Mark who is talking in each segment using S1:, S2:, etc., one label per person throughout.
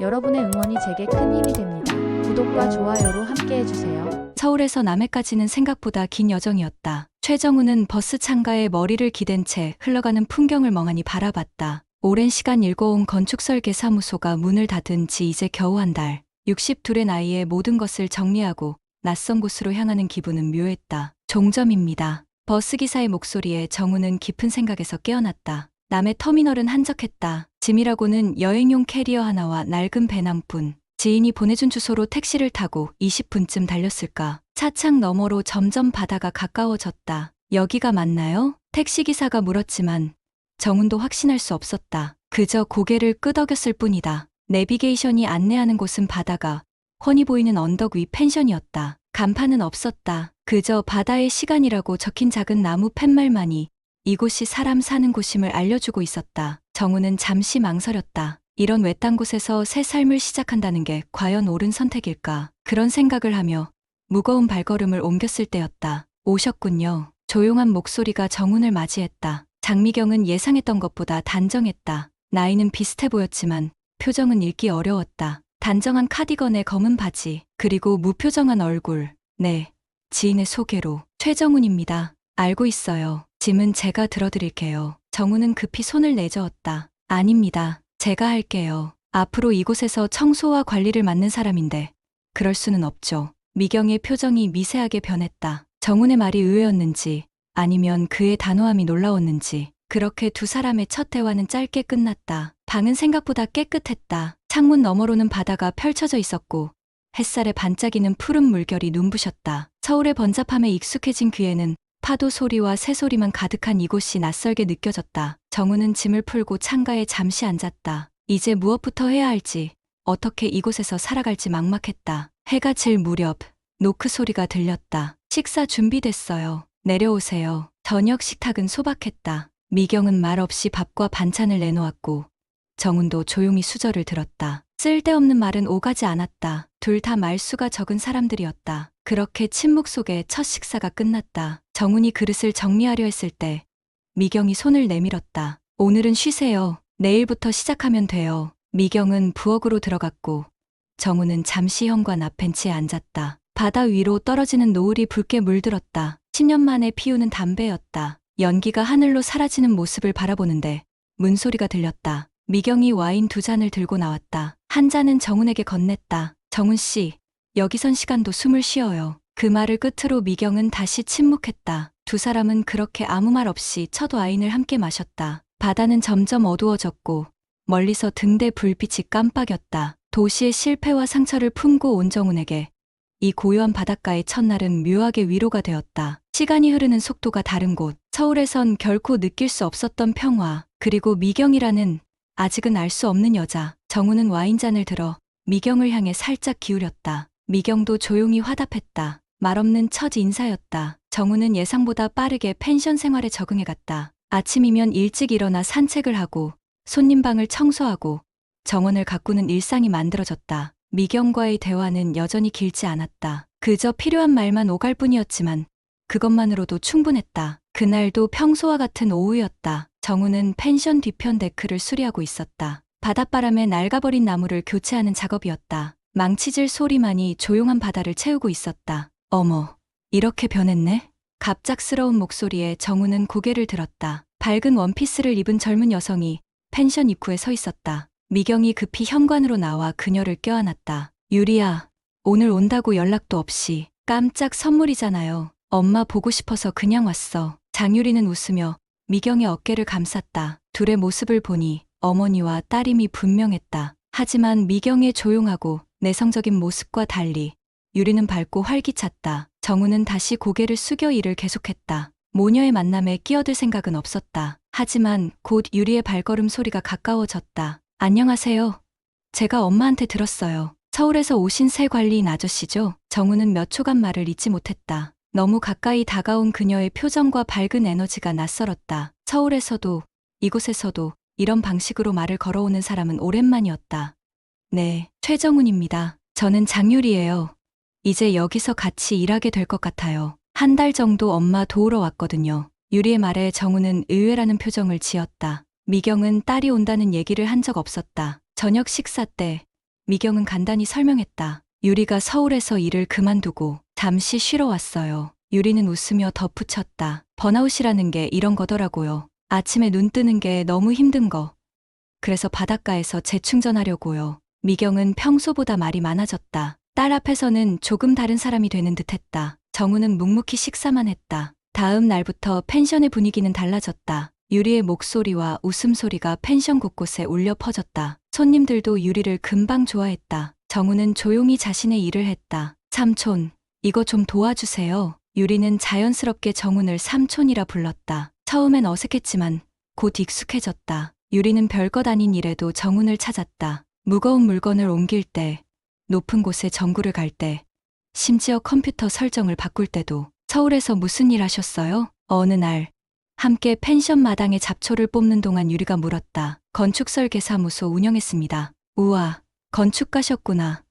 S1: 여러분의 응원이 제게 큰 힘이 됩니다. 구독과 좋아요로 함께 해주세요.
S2: 서울에서 남해까지는 생각보다 긴 여정이었다. 최정우는 버스 창가에 머리를 기댄 채 흘러가는 풍경을 멍하니 바라봤다. 오랜 시간 일궈온 건축설계사무소가 문을 닫은 지 이제 겨우 한 달. 62의 나이에 모든 것을 정리하고 낯선 곳으로 향하는 기분은 묘했다. 종점입니다. 버스기사의 목소리에 정우는 깊은 생각에서 깨어났다. 남해 터미널은 한적했다. 짐이라고는 여행용 캐리어 하나와 낡은 배낭뿐. 지인이 보내준 주소로 택시를 타고 20분쯤 달렸을까. 차창 너머로 점점 바다가 가까워졌다. 여기가 맞나요? 택시기사가 물었지만 정훈도 확신할 수 없었다. 그저 고개를 끄덕였을 뿐이다. 내비게이션이 안내하는 곳은 바다가 훤히 보이는 언덕 위 펜션이었다. 간판은 없었다. 그저 바다의 시간이라고 적힌 작은 나무 팻말만이 이곳이 사람 사는 곳임을 알려주고 있었다. 정우는 잠시 망설였다. 이런 외딴 곳에서 새 삶을 시작한다는 게 과연 옳은 선택일까? 그런 생각을 하며 무거운 발걸음을 옮겼을 때였다. 오셨군요. 조용한 목소리가 정훈을 맞이했다. 장미경은 예상했던 것보다 단정했다. 나이는 비슷해 보였지만 표정은 읽기 어려웠다. 단정한 카디건에 검은 바지, 그리고 무표정한 얼굴. 네, 지인의 소개로. 최정훈입니다. 알고 있어요. 짐은 제가 들어드릴게요. 정훈은 급히 손을 내저었다. 아닙니다. 제가 할게요. 앞으로 이곳에서 청소와 관리를 맡는 사람인데 그럴 수는 없죠. 미경의 표정이 미세하게 변했다. 정훈의 말이 의외였는지 아니면 그의 단호함이 놀라웠는지. 그렇게 두 사람의 첫 대화는 짧게 끝났다. 방은 생각보다 깨끗했다. 창문 너머로는 바다가 펼쳐져 있었고 햇살에 반짝이는 푸른 물결이 눈부셨다. 서울의 번잡함에 익숙해진 귀에는 파도 소리와 새소리만 가득한 이곳이 낯설게 느껴졌다. 정우는 짐을 풀고 창가에 잠시 앉았다. 이제 무엇부터 해야 할지, 어떻게 이곳에서 살아갈지 막막했다. 해가 질 무렵 노크 소리가 들렸다. 식사 준비됐어요. 내려오세요. 저녁 식탁은 소박했다. 미경은 말없이 밥과 반찬을 내놓았고 정훈도 조용히 수저를 들었다. 쓸데없는 말은 오가지 않았다. 둘 다 말수가 적은 사람들이었다. 그렇게 침묵 속에 첫 식사가 끝났다. 정훈이 그릇을 정리하려 했을 때 미경이 손을 내밀었다. 오늘은 쉬세요. 내일부터 시작하면 돼요. 미경은 부엌으로 들어갔고 정훈은 잠시 현관 앞 벤치에 앉았다. 바다 위로 떨어지는 노을이 붉게 물들었다. 10년 만에 피우는 담배였다. 연기가 하늘로 사라지는 모습을 바라보는데 문소리가 들렸다. 미경이 와인 2잔을 들고 나왔다. 한 잔은 정훈에게 건넸다. 정훈 씨, 여기선 시간도 숨을 쉬어요. 그 말을 끝으로 미경은 다시 침묵했다. 두 사람은 그렇게 아무 말 없이 첫 와인을 함께 마셨다. 바다는 점점 어두워졌고 멀리서 등대 불빛이 깜빡였다. 도시의 실패와 상처를 품고 온 정훈에게 이 고요한 바닷가의 첫날은 묘하게 위로가 되었다. 시간이 흐르는 속도가 다른 곳, 서울에선 결코 느낄 수 없었던 평화, 그리고 미경이라는 아직은 알 수 없는 여자. 정훈은 와인잔을 들어 미경을 향해 살짝 기울였다. 미경도 조용히 화답했다. 말없는 첫 인사였다. 정훈은 예상보다 빠르게 펜션 생활에 적응해갔다. 아침이면 일찍 일어나 산책을 하고 손님방을 청소하고 정원을 가꾸는 일상이 만들어졌다. 미경과의 대화는 여전히 길지 않았다. 그저 필요한 말만 오갈 뿐이었지만 그것만으로도 충분했다. 그날도 평소와 같은 오후였다. 정훈은 펜션 뒤편 데크를 수리하고 있었다. 바닷바람에 낡아버린 나무를 교체하는 작업이었다. 망치질 소리만이 조용한 바다를 채우고 있었다. 어머, 이렇게 변했네? 갑작스러운 목소리에 정훈은 고개를 들었다. 밝은 원피스를 입은 젊은 여성이 펜션 입구에 서 있었다. 미경이 급히 현관으로 나와 그녀를 껴안았다. 유리야, 오늘 온다고 연락도 없이. 깜짝 선물이잖아요. 엄마 보고 싶어서 그냥 왔어. 장유리는 웃으며 미경의 어깨를 감쌌다. 둘의 모습을 보니 어머니와 딸임이 분명했다. 하지만 미경의 조용하고 내성적인 모습과 달리 유리는 밝고 활기찼다. 정우는 다시 고개를 숙여 일을 계속했다. 모녀의 만남에 끼어들 생각은 없었다. 하지만 곧 유리의 발걸음 소리가 가까워졌다. 안녕하세요. 제가 엄마한테 들었어요. 서울에서 오신 새 관리인 아저씨죠? 정우는 몇 초간 말을 잇지 못했다. 너무 가까이 다가온 그녀의 표정과 밝은 에너지가 낯설었다. 서울에서도 이곳에서도 이런 방식으로 말을 걸어오는 사람은 오랜만이었다. 네, 최정훈입니다. 저는 장유리예요. 이제 여기서 같이 일하게 될 것 같아요. 한 달 정도 엄마 도우러 왔거든요. 유리의 말에 정우는 의외라는 표정을 지었다. 미경은 딸이 온다는 얘기를 한 적 없었다. 저녁 식사 때 미경은 간단히 설명했다. 유리가 서울에서 일을 그만두고 잠시 쉬러 왔어요. 유리는 웃으며 덧붙였다. 번아웃이라는 게 이런 거더라고요. 아침에 눈 뜨는 게 너무 힘든 거. 그래서 바닷가에서 재충전하려고요. 미경은 평소보다 말이 많아졌다. 딸 앞에서는 조금 다른 사람이 되는 듯했다. 정우는 묵묵히 식사만 했다. 다음 날부터 펜션의 분위기는 달라졌다. 유리의 목소리와 웃음소리가 펜션 곳곳에 울려 퍼졌다. 손님들도 유리를 금방 좋아했다. 정우는 조용히 자신의 일을 했다. 삼촌, 이거 좀 도와주세요. 유리는 자연스럽게 정훈을 삼촌이라 불렀다. 처음엔 어색했지만 곧 익숙해졌다. 유리는 별것 아닌 일에도 정훈을 찾았다. 무거운 물건을 옮길 때, 높은 곳에 전구를 갈 때, 심지어 컴퓨터 설정을 바꿀 때도. 서울에서 무슨 일 하셨어요? 어느 날 함께 펜션 마당에 잡초를 뽑는 동안 유리가 물었다. 건축설계사무소 운영했습니다. 우와, 건축가셨구나.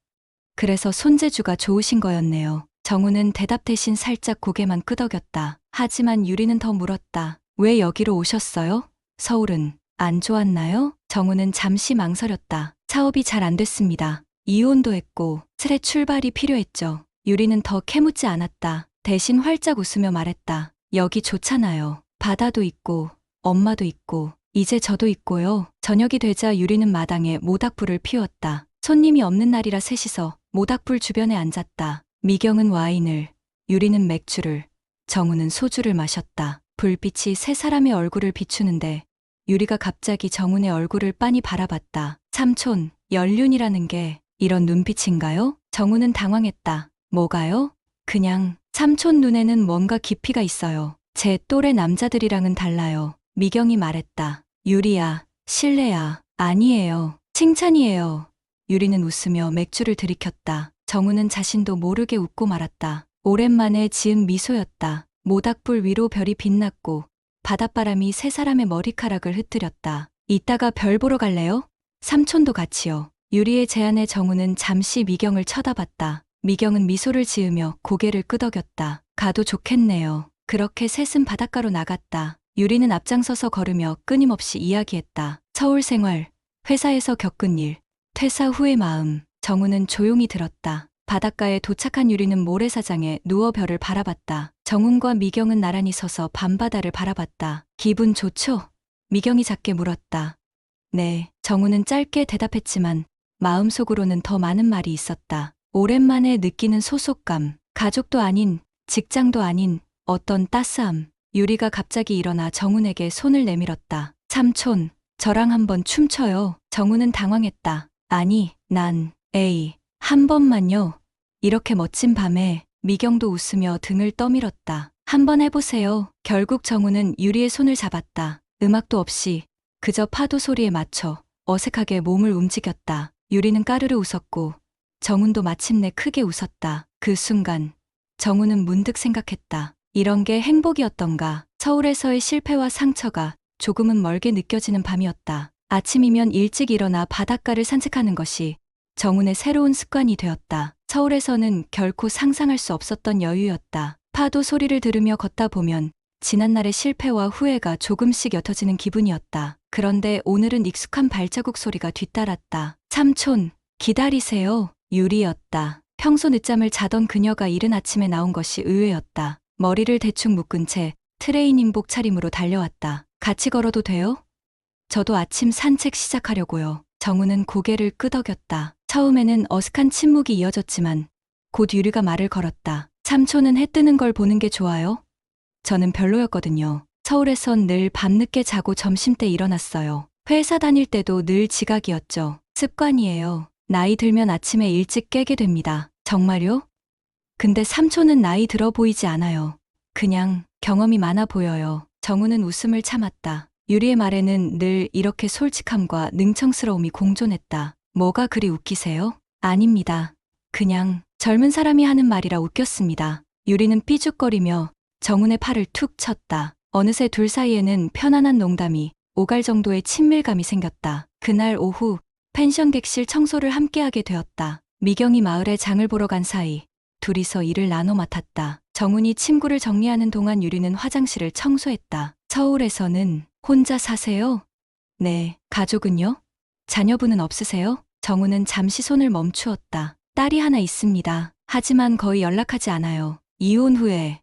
S2: 그래서 손재주가 좋으신 거였네요. 정우는 대답 대신 살짝 고개만 끄덕였다. 하지만 유리는 더 물었다. 왜 여기로 오셨어요? 서울은 안 좋았나요? 정우는 잠시 망설였다. 사업이 잘 안 됐습니다. 이혼도 했고 슬의 출발이 필요했죠. 유리는 더 캐묻지 않았다. 대신 활짝 웃으며 말했다. 여기 좋잖아요. 바다도 있고 엄마도 있고 이제 저도 있고요. 저녁이 되자 유리는 마당에 모닥불을 피웠다. 손님이 없는 날이라 셋이서 모닥불 주변에 앉았다. 미경은 와인을, 유리는 맥주를, 정우는 소주를 마셨다. 불빛이 세 사람의 얼굴을 비추는데 유리가 갑자기 정훈의 얼굴을 빤히 바라봤다. 삼촌, 연륜이라는 게 이런 눈빛인가요? 정우는 당황했다. 뭐가요? 그냥 삼촌 눈에는 뭔가 깊이가 있어요. 제 또래 남자들이랑은 달라요. 미경이 말했다. 유리야, 실례야. 아니에요. 칭찬이에요. 유리는 웃으며 맥주를 들이켰다. 정우는 자신도 모르게 웃고 말았다. 오랜만에 지은 미소였다. 모닥불 위로 별이 빛났고 바닷바람이 세 사람의 머리카락을 흩뜨렸다. 이따가 별 보러 갈래요? 삼촌도 같이요. 유리의 제안에 정우는 잠시 미경을 쳐다봤다. 미경은 미소를 지으며 고개를 끄덕였다. 가도 좋겠네요. 그렇게 셋은 바닷가로 나갔다. 유리는 앞장서서 걸으며 끊임없이 이야기했다. 서울 생활, 회사에서 겪은 일, 퇴사 후의 마음. 정우는 조용히 들었다. 바닷가에 도착한 유리는 모래사장에 누워 별을 바라봤다. 정훈과 미경은 나란히 서서 밤바다를 바라봤다. 기분 좋죠? 미경이 작게 물었다. 네. 정우는 짧게 대답했지만 마음속으로는 더 많은 말이 있었다. 오랜만에 느끼는 소속감, 가족도 아닌, 직장도 아닌 어떤 따스함. 유리가 갑자기 일어나 정훈에게 손을 내밀었다. 삼촌, 저랑 한번 춤춰요. 정훈은 당황했다. 아니, 에이, 한 번만요. 이렇게 멋진 밤에 미경도 웃으며 등을 떠밀었다. 한번 해보세요. 결국 정훈은 유리의 손을 잡았다. 음악도 없이 그저 파도 소리에 맞춰 어색하게 몸을 움직였다. 유리는 까르르 웃었고 정훈도 마침내 크게 웃었다. 그 순간 정훈은 문득 생각했다. 이런 게 행복이었던가. 서울에서의 실패와 상처가 조금은 멀게 느껴지는 밤이었다. 아침이면 일찍 일어나 바닷가를 산책하는 것이 정훈의 새로운 습관이 되었다. 서울에서는 결코 상상할 수 없었던 여유였다. 파도 소리를 들으며 걷다 보면 지난날의 실패와 후회가 조금씩 옅어지는 기분이었다. 그런데 오늘은 익숙한 발자국 소리가 뒤따랐다. 삼촌, 기다리세요. 유리였다. 평소 늦잠을 자던 그녀가 이른 아침에 나온 것이 의외였다. 머리를 대충 묶은 채 트레이닝복 차림으로 달려왔다. 같이 걸어도 돼요? 저도 아침 산책 시작하려고요. 정우는 고개를 끄덕였다. 처음에는 어색한 침묵이 이어졌지만 곧 유리가 말을 걸었다. 삼촌은 해 뜨는 걸 보는 게 좋아요? 저는 별로였거든요. 서울에선 늘 밤늦게 자고 점심때 일어났어요. 회사 다닐 때도 늘 지각이었죠. 습관이에요. 나이 들면 아침에 일찍 깨게 됩니다. 정말요? 근데 삼촌은 나이 들어 보이지 않아요. 그냥 경험이 많아 보여요. 정우는 웃음을 참았다. 유리의 말에는 늘 이렇게 솔직함과 능청스러움이 공존했다. 뭐가 그리 웃기세요? 아닙니다. 그냥 젊은 사람이 하는 말이라 웃겼습니다. 유리는 삐죽거리며 정훈의 팔을 툭 쳤다. 어느새 둘 사이에는 편안한 농담이 오갈 정도의 친밀감이 생겼다. 그날 오후 펜션 객실 청소를 함께하게 되었다. 미경이 마을에 장을 보러 간 사이 둘이서 일을 나눠 맡았다. 정훈이 침구를 정리하는 동안 유리는 화장실을 청소했다. 서울에서는 혼자 사세요? 네. 가족은요? 자녀분은 없으세요? 정우는 잠시 손을 멈추었다. 딸이 하나 있습니다. 하지만 거의 연락하지 않아요. 이혼 후에.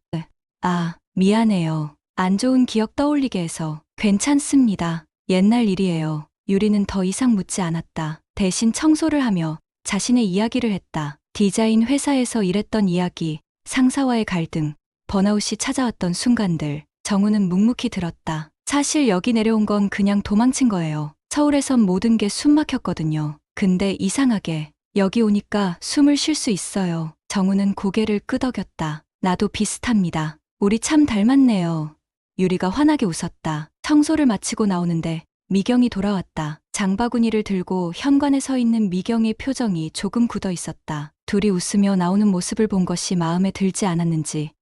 S2: 아, 미안해요. 안 좋은 기억 떠올리게 해서. 괜찮습니다. 옛날 일이에요. 유리는 더 이상 묻지 않았다. 대신 청소를 하며 자신의 이야기를 했다. 디자인 회사에서 일했던 이야기, 상사와의 갈등, 번아웃이 찾아왔던 순간들. 정우는 묵묵히 들었다. 사실 여기 내려온 건 그냥 도망친 거예요. 서울에선 모든 게 숨 막혔거든요. 근데 이상하게 여기 오니까 숨을 쉴 수 있어요. 정우는 고개를 끄덕였다. 나도 비슷합니다. 우리 참 닮았네요. 유리가 환하게 웃었다. 청소를 마치고 나오는데 미경이 돌아왔다. 장바구니를 들고 현관에 서 있는 미경의 표정이 조금 굳어 있었다. 둘이 웃으며 나오는 모습을 본 것이 마음에 들지 않았는지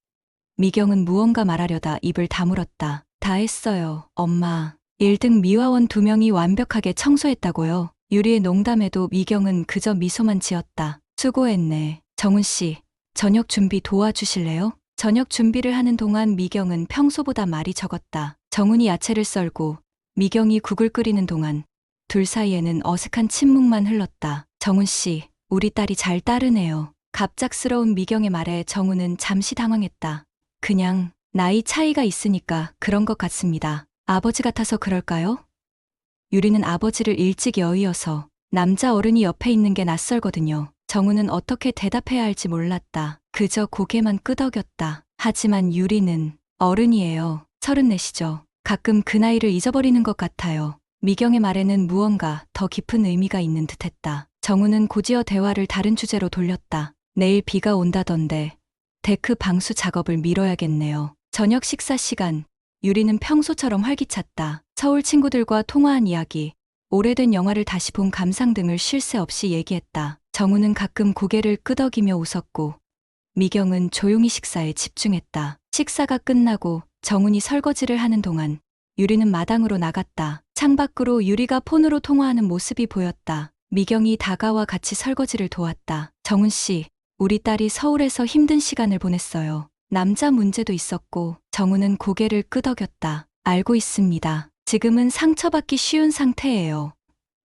S2: 미경은 무언가 말하려다 입을 다물었다. 다 했어요, 엄마. 1등 미화원 2명이 완벽하게 청소했다고요. 유리의 농담에도 미경은 그저 미소만 지었다. 수고했네. 정훈 씨, 저녁 준비 도와주실래요? 저녁 준비를 하는 동안 미경은 평소보다 말이 적었다. 정훈이 야채를 썰고 미경이 국을 끓이는 동안 둘 사이에는 어색한 침묵만 흘렀다. 정훈 씨, 우리 딸이 잘 따르네요. 갑작스러운 미경의 말에 정훈은 잠시 당황했다. 그냥 나이 차이가 있으니까 그런 것 같습니다. 아버지 같아서 그럴까요? 유리는 아버지를 일찍 여의어서 남자 어른이 옆에 있는 게 낯설거든요. 정우는 어떻게 대답해야 할지 몰랐다. 그저 고개만 끄덕였다. 하지만 유리는 어른이에요. 34시죠. 가끔 그 나이를 잊어버리는 것 같아요. 미경의 말에는 무언가 더 깊은 의미가 있는 듯했다. 정우는 곧이어 대화를 다른 주제로 돌렸다. 내일 비가 온다던데 데크 방수 작업을 미뤄야겠네요. 저녁 식사 시간, 유리는 평소처럼 활기찼다. 서울 친구들과 통화한 이야기, 오래된 영화를 다시 본 감상 등을 쉴 새 없이 얘기했다. 정우는 가끔 고개를 끄덕이며 웃었고 미경은 조용히 식사에 집중했다. 식사가 끝나고 정훈이 설거지를 하는 동안 유리는 마당으로 나갔다. 창밖으로 유리가 폰으로 통화하는 모습이 보였다. 미경이 다가와 같이 설거지를 도왔다. 정훈 씨, 우리 딸이 서울에서 힘든 시간을 보냈어요. 남자 문제도 있었고. 정훈은 고개를 끄덕였다. 알고 있습니다. 지금은 상처받기 쉬운 상태예요.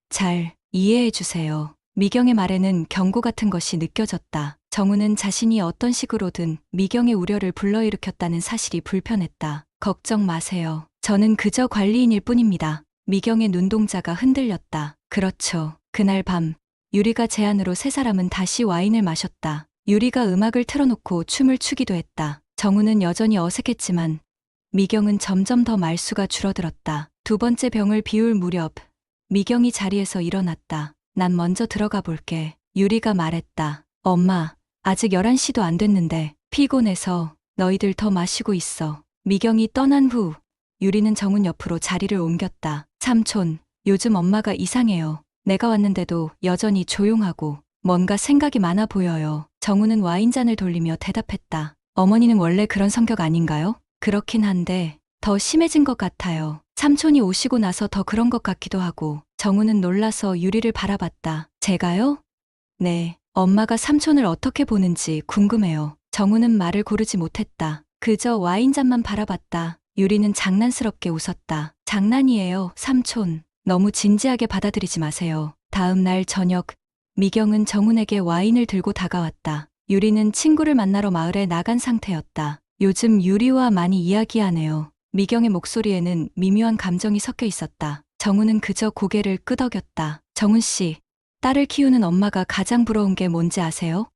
S2: 잘 이해해 주세요. 미경의 말에는 경고 같은 것이 느껴졌다. 정우는 자신이 어떤 식으로든 미경의 우려를 불러일으켰다는 사실이 불편했다. 걱정 마세요. 저는 그저 관리인일 뿐입니다. 미경의 눈동자가 흔들렸다. 그렇죠. 그날 밤 유리가 제안으로 세 사람은 다시 와인을 마셨다. 유리가 음악을 틀어놓고 춤을 추기도 했다. 정우는 여전히 어색했지만 미경은 점점 더 말수가 줄어들었다. 두 번째 병을 비울 무렵 미경이 자리에서 일어났다. 난 먼저 들어가 볼게. 유리가 말했다. 엄마, 아직 11시도 안 됐는데 피곤해서 너희들 더 마시고 있어. 미경이 떠난 후 유리는 정훈 옆으로 자리를 옮겼다. 삼촌, 요즘 엄마가 이상해요. 내가 왔는데도 여전히 조용하고 뭔가 생각이 많아 보여요. 정훈은 와인잔을 돌리며 대답했다. 어머니는 원래 그런 성격 아닌가요? 그렇긴 한데 더 심해진 것 같아요. 삼촌이 오시고 나서 더 그런 것 같기도 하고. 정우는 놀라서 유리를 바라봤다. 제가요? 네, 엄마가 삼촌을 어떻게 보는지 궁금해요. 정우는 말을 고르지 못했다. 그저 와인잔만 바라봤다. 유리는 장난스럽게 웃었다. 장난이에요, 삼촌. 너무 진지하게 받아들이지 마세요. 다음 날 저녁, 미경은 정훈에게 와인을 들고 다가왔다. 유리는 친구를 만나러 마을에 나간 상태였다. 요즘 유리와 많이 이야기하네요. 미경의 목소리에는 미묘한 감정이 섞여 있었다. 정훈은 그저 고개를 끄덕였다. 정훈 씨, 딸을 키우는 엄마가 가장 부러운 게 뭔지 아세요?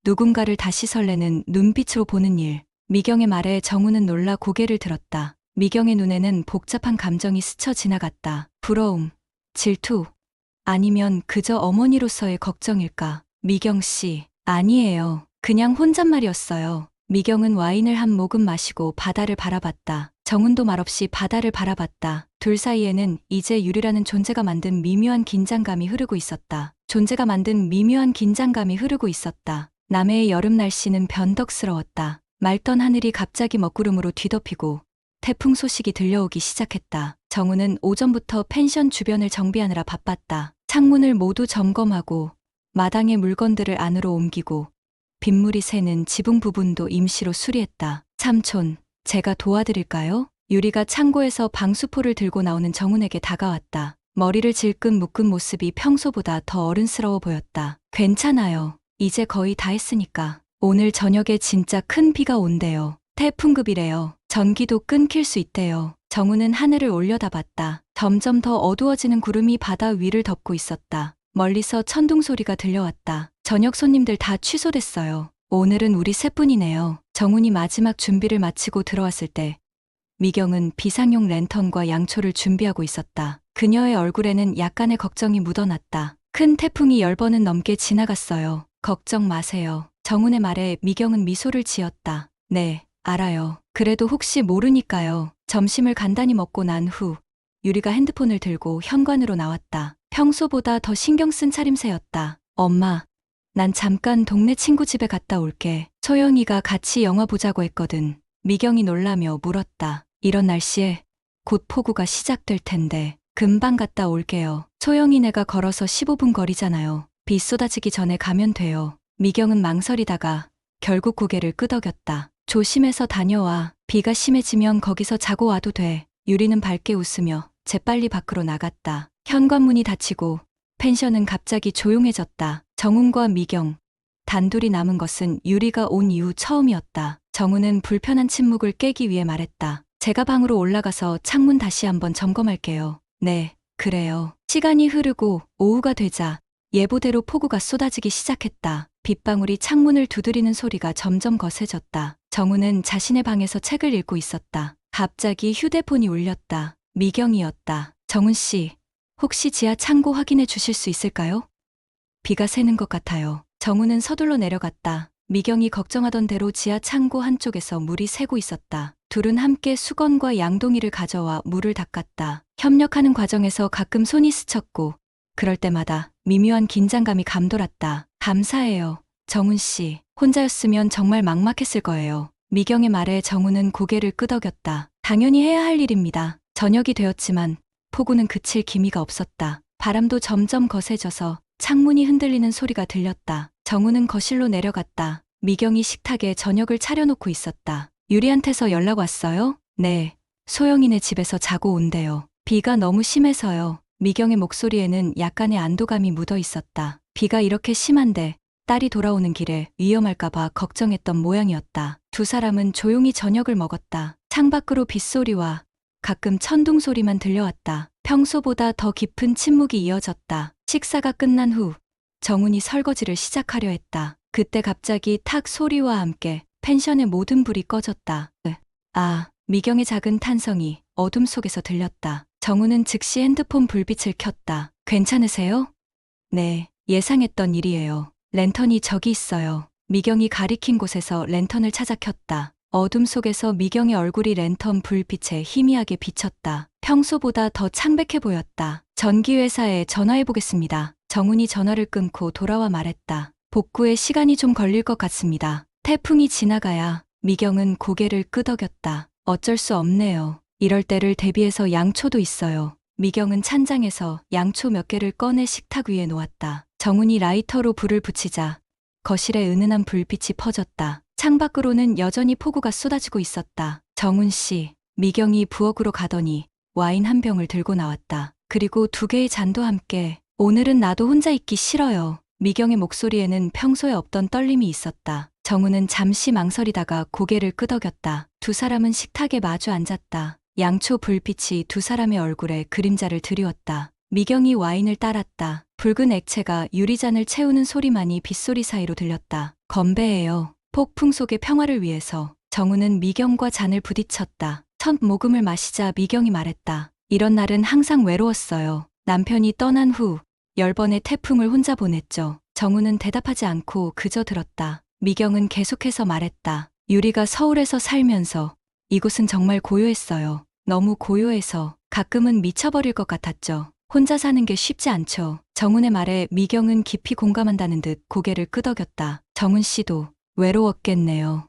S2: 누군가를 다시 설레는 눈빛으로 보는 일. 미경의 말에 정훈은 놀라 고개를 들었다. 미경의 눈에는 복잡한 감정이 스쳐 지나갔다. 부러움, 질투, 아니면 그저 어머니로서의 걱정일까? 미경 씨, 아니에요. 그냥 혼잣말이었어요. 미경은 와인을 한 모금 마시고 바다를 바라봤다. 정훈도 말없이 바다를 바라봤다. 둘 사이에는 이제 유리라는 존재가 만든 미묘한 긴장감이 흐르고 있었다. 존재가 만든 미묘한 긴장감이 흐르고 있었다. 남해의 여름 날씨는 변덕스러웠다. 맑던 하늘이 갑자기 먹구름으로 뒤덮이고 태풍 소식이 들려오기 시작했다. 정훈은 오전부터 펜션 주변을 정비하느라 바빴다. 창문을 모두 점검하고 마당의 물건들을 안으로 옮기고 빗물이 새는 지붕 부분도 임시로 수리했다. 삼촌, 제가 도와드릴까요? 유리가 창고에서 방수포를 들고 나오는 정훈에게 다가왔다. 머리를 질끈 묶은 모습이 평소보다 더 어른스러워 보였다. 괜찮아요. 이제 거의 다 했으니까. 오늘 저녁에 진짜 큰 비가 온대요. 태풍급이래요. 전기도 끊길 수 있대요. 정우는 하늘을 올려다봤다. 점점 더 어두워지는 구름이 바다 위를 덮고 있었다. 멀리서 천둥 소리가 들려왔다. 저녁 손님들 다 취소됐어요. 오늘은 우리 셋뿐이네요. 정훈이 마지막 준비를 마치고 들어왔을 때 미경은 비상용 랜턴과 양초를 준비하고 있었다. 그녀의 얼굴에는 약간의 걱정이 묻어났다. 큰 태풍이 10번은 넘게 지나갔어요. 걱정 마세요. 정훈의 말에 미경은 미소를 지었다. 네, 알아요. 그래도 혹시 모르니까요. 점심을 간단히 먹고 난 후 유리가 핸드폰을 들고 현관으로 나왔다. 평소보다 더 신경 쓴 차림새였다. 엄마, 난 잠깐 동네 친구 집에 갔다 올게. 소영이가 같이 영화 보자고 했거든. 미경이 놀라며 물었다. 이런 날씨에 곧 폭우가 시작될 텐데 금방 갔다 올게요. 소영이네가 걸어서 15분 거리잖아요. 비 쏟아지기 전에 가면 돼요. 미경은 망설이다가 결국 고개를 끄덕였다. 조심해서 다녀와. 비가 심해지면 거기서 자고 와도 돼. 유리는 밝게 웃으며 재빨리 밖으로 나갔다. 현관문이 닫히고 펜션은 갑자기 조용해졌다. 정훈과 미경, 단둘이 남은 것은 유리가 온 이후 처음이었다. 정훈은 불편한 침묵을 깨기 위해 말했다. 제가 방으로 올라가서 창문 다시 한번 점검할게요. 네, 그래요. 시간이 흐르고 오후가 되자 예보대로 폭우가 쏟아지기 시작했다. 빗방울이 창문을 두드리는 소리가 점점 거세졌다. 정훈은 자신의 방에서 책을 읽고 있었다. 갑자기 휴대폰이 울렸다. 미경이었다. 정훈 씨, 혹시 지하 창고 확인해 주실 수 있을까요? 비가 새는 것 같아요. 정훈은 서둘러 내려갔다. 미경이 걱정하던 대로 지하 창고 한쪽에서 물이 새고 있었다. 둘은 함께 수건과 양동이를 가져와 물을 닦았다. 협력하는 과정에서 가끔 손이 스쳤고 그럴 때마다 미묘한 긴장감이 감돌았다. 감사해요. 정훈 씨, 혼자였으면 정말 막막했을 거예요. 미경의 말에 정훈은 고개를 끄덕였다. 당연히 해야 할 일입니다. 저녁이 되었지만 폭우는 그칠 기미가 없었다. 바람도 점점 거세져서 창문이 흔들리는 소리가 들렸다. 정훈은 거실로 내려갔다. 미경이 식탁에 저녁을 차려놓고 있었다. 유리한테서 연락 왔어요? 네. 소영이네 집에서 자고 온대요. 비가 너무 심해서요. 미경의 목소리에는 약간의 안도감이 묻어 있었다. 비가 이렇게 심한데 딸이 돌아오는 길에 위험할까봐 걱정했던 모양이었다. 두 사람은 조용히 저녁을 먹었다. 창밖으로 빗소리와 가끔 천둥 소리만 들려왔다. 평소보다 더 깊은 침묵이 이어졌다. 식사가 끝난 후 정훈이 설거지를 시작하려 했다. 그때 갑자기 탁 소리와 함께 펜션의 모든 불이 꺼졌다. 아, 미경의 작은 탄성이 어둠 속에서 들렸다. 정훈은 즉시 핸드폰 불빛을 켰다. 괜찮으세요? 네, 예상했던 일이에요. 랜턴이 저기 있어요. 미경이 가리킨 곳에서 랜턴을 찾아 켰다. 어둠 속에서 미경의 얼굴이 랜턴 불빛에 희미하게 비쳤다. 평소보다 더 창백해 보였다. 전기회사에 전화해 보겠습니다. 정훈이 전화를 끊고 돌아와 말했다. 복구에 시간이 좀 걸릴 것 같습니다. 태풍이 지나가야. 미경은 고개를 끄덕였다. 어쩔 수 없네요. 이럴 때를 대비해서 양초도 있어요. 미경은 찬장에서 양초 몇 개를 꺼내 식탁 위에 놓았다. 정훈이 라이터로 불을 붙이자 거실에 은은한 불빛이 퍼졌다. 창밖으로는 여전히 폭우가 쏟아지고 있었다. 정훈 씨, 미경이 부엌으로 가더니 와인 한 병을 들고 나왔다. 그리고 2개의 잔도 함께. 오늘은 나도 혼자 있기 싫어요. 미경의 목소리에는 평소에 없던 떨림이 있었다. 정훈은 잠시 망설이다가 고개를 끄덕였다. 두 사람은 식탁에 마주 앉았다. 양초 불빛이 두 사람의 얼굴에 그림자를 드리웠다. 미경이 와인을 따랐다. 붉은 액체가 유리잔을 채우는 소리만이 빗소리 사이로 들렸다. 건배해요. 폭풍 속의 평화를 위해서. 정훈은 미경과 잔을 부딪혔다. 첫 모금을 마시자 미경이 말했다. 이런 날은 항상 외로웠어요. 남편이 떠난 후 10번의 태풍을 혼자 보냈죠. 정훈은 대답하지 않고 그저 들었다. 미경은 계속해서 말했다. 유리가 서울에서 살면서 이곳은 정말 고요했어요. 너무 고요해서 가끔은 미쳐버릴 것 같았죠. 혼자 사는 게 쉽지 않죠. 정훈의 말에 미경은 깊이 공감한다는 듯 고개를 끄덕였다. 정훈 씨도 외로웠겠네요.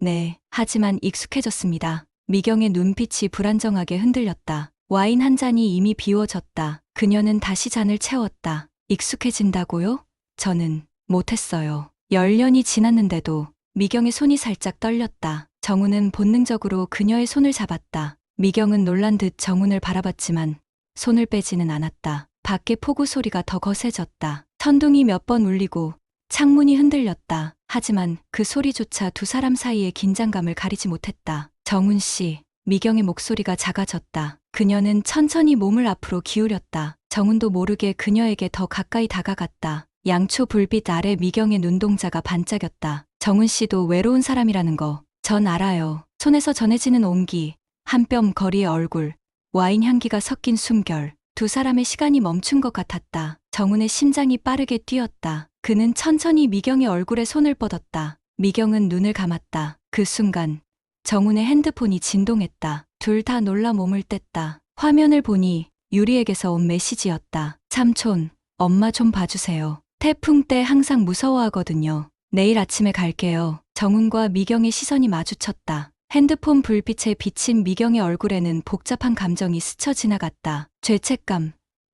S2: 네, 하지만 익숙해졌습니다. 미경의 눈빛이 불안정하게 흔들렸다. 와인 한 잔이 이미 비워졌다. 그녀는 다시 잔을 채웠다. 익숙해진다고요? 저는 못했어요. 10년이 지났는데도. 미경의 손이 살짝 떨렸다. 정훈은 본능적으로 그녀의 손을 잡았다. 미경은 놀란 듯 정훈을 바라봤지만 손을 빼지는 않았다. 밖에 폭우 소리가 더 거세졌다. 천둥이 몇 번 울리고 창문이 흔들렸다. 하지만 그 소리조차 두 사람 사이의 긴장감을 가리지 못했다. 정훈 씨, 미경의 목소리가 작아졌다. 그녀는 천천히 몸을 앞으로 기울였다. 정훈도 모르게 그녀에게 더 가까이 다가갔다. 양초 불빛 아래 미경의 눈동자가 반짝였다. 정훈 씨도 외로운 사람이라는 거 전 알아요. 손에서 전해지는 온기, 한 뼘 거리의 얼굴, 와인 향기가 섞인 숨결. 두 사람의 시간이 멈춘 것 같았다. 정훈의 심장이 빠르게 뛰었다. 그는 천천히 미경의 얼굴에 손을 뻗었다. 미경은 눈을 감았다. 그 순간 정훈의 핸드폰이 진동했다. 둘 다 놀라 몸을 뗐다. 화면을 보니 유리에게서 온 메시지였다. 삼촌, 엄마 좀 봐주세요. 태풍 때 항상 무서워하거든요. 내일 아침에 갈게요. 정훈과 미경의 시선이 마주쳤다. 핸드폰 불빛에 비친 미경의 얼굴에는 복잡한 감정이 스쳐 지나갔다. 죄책감,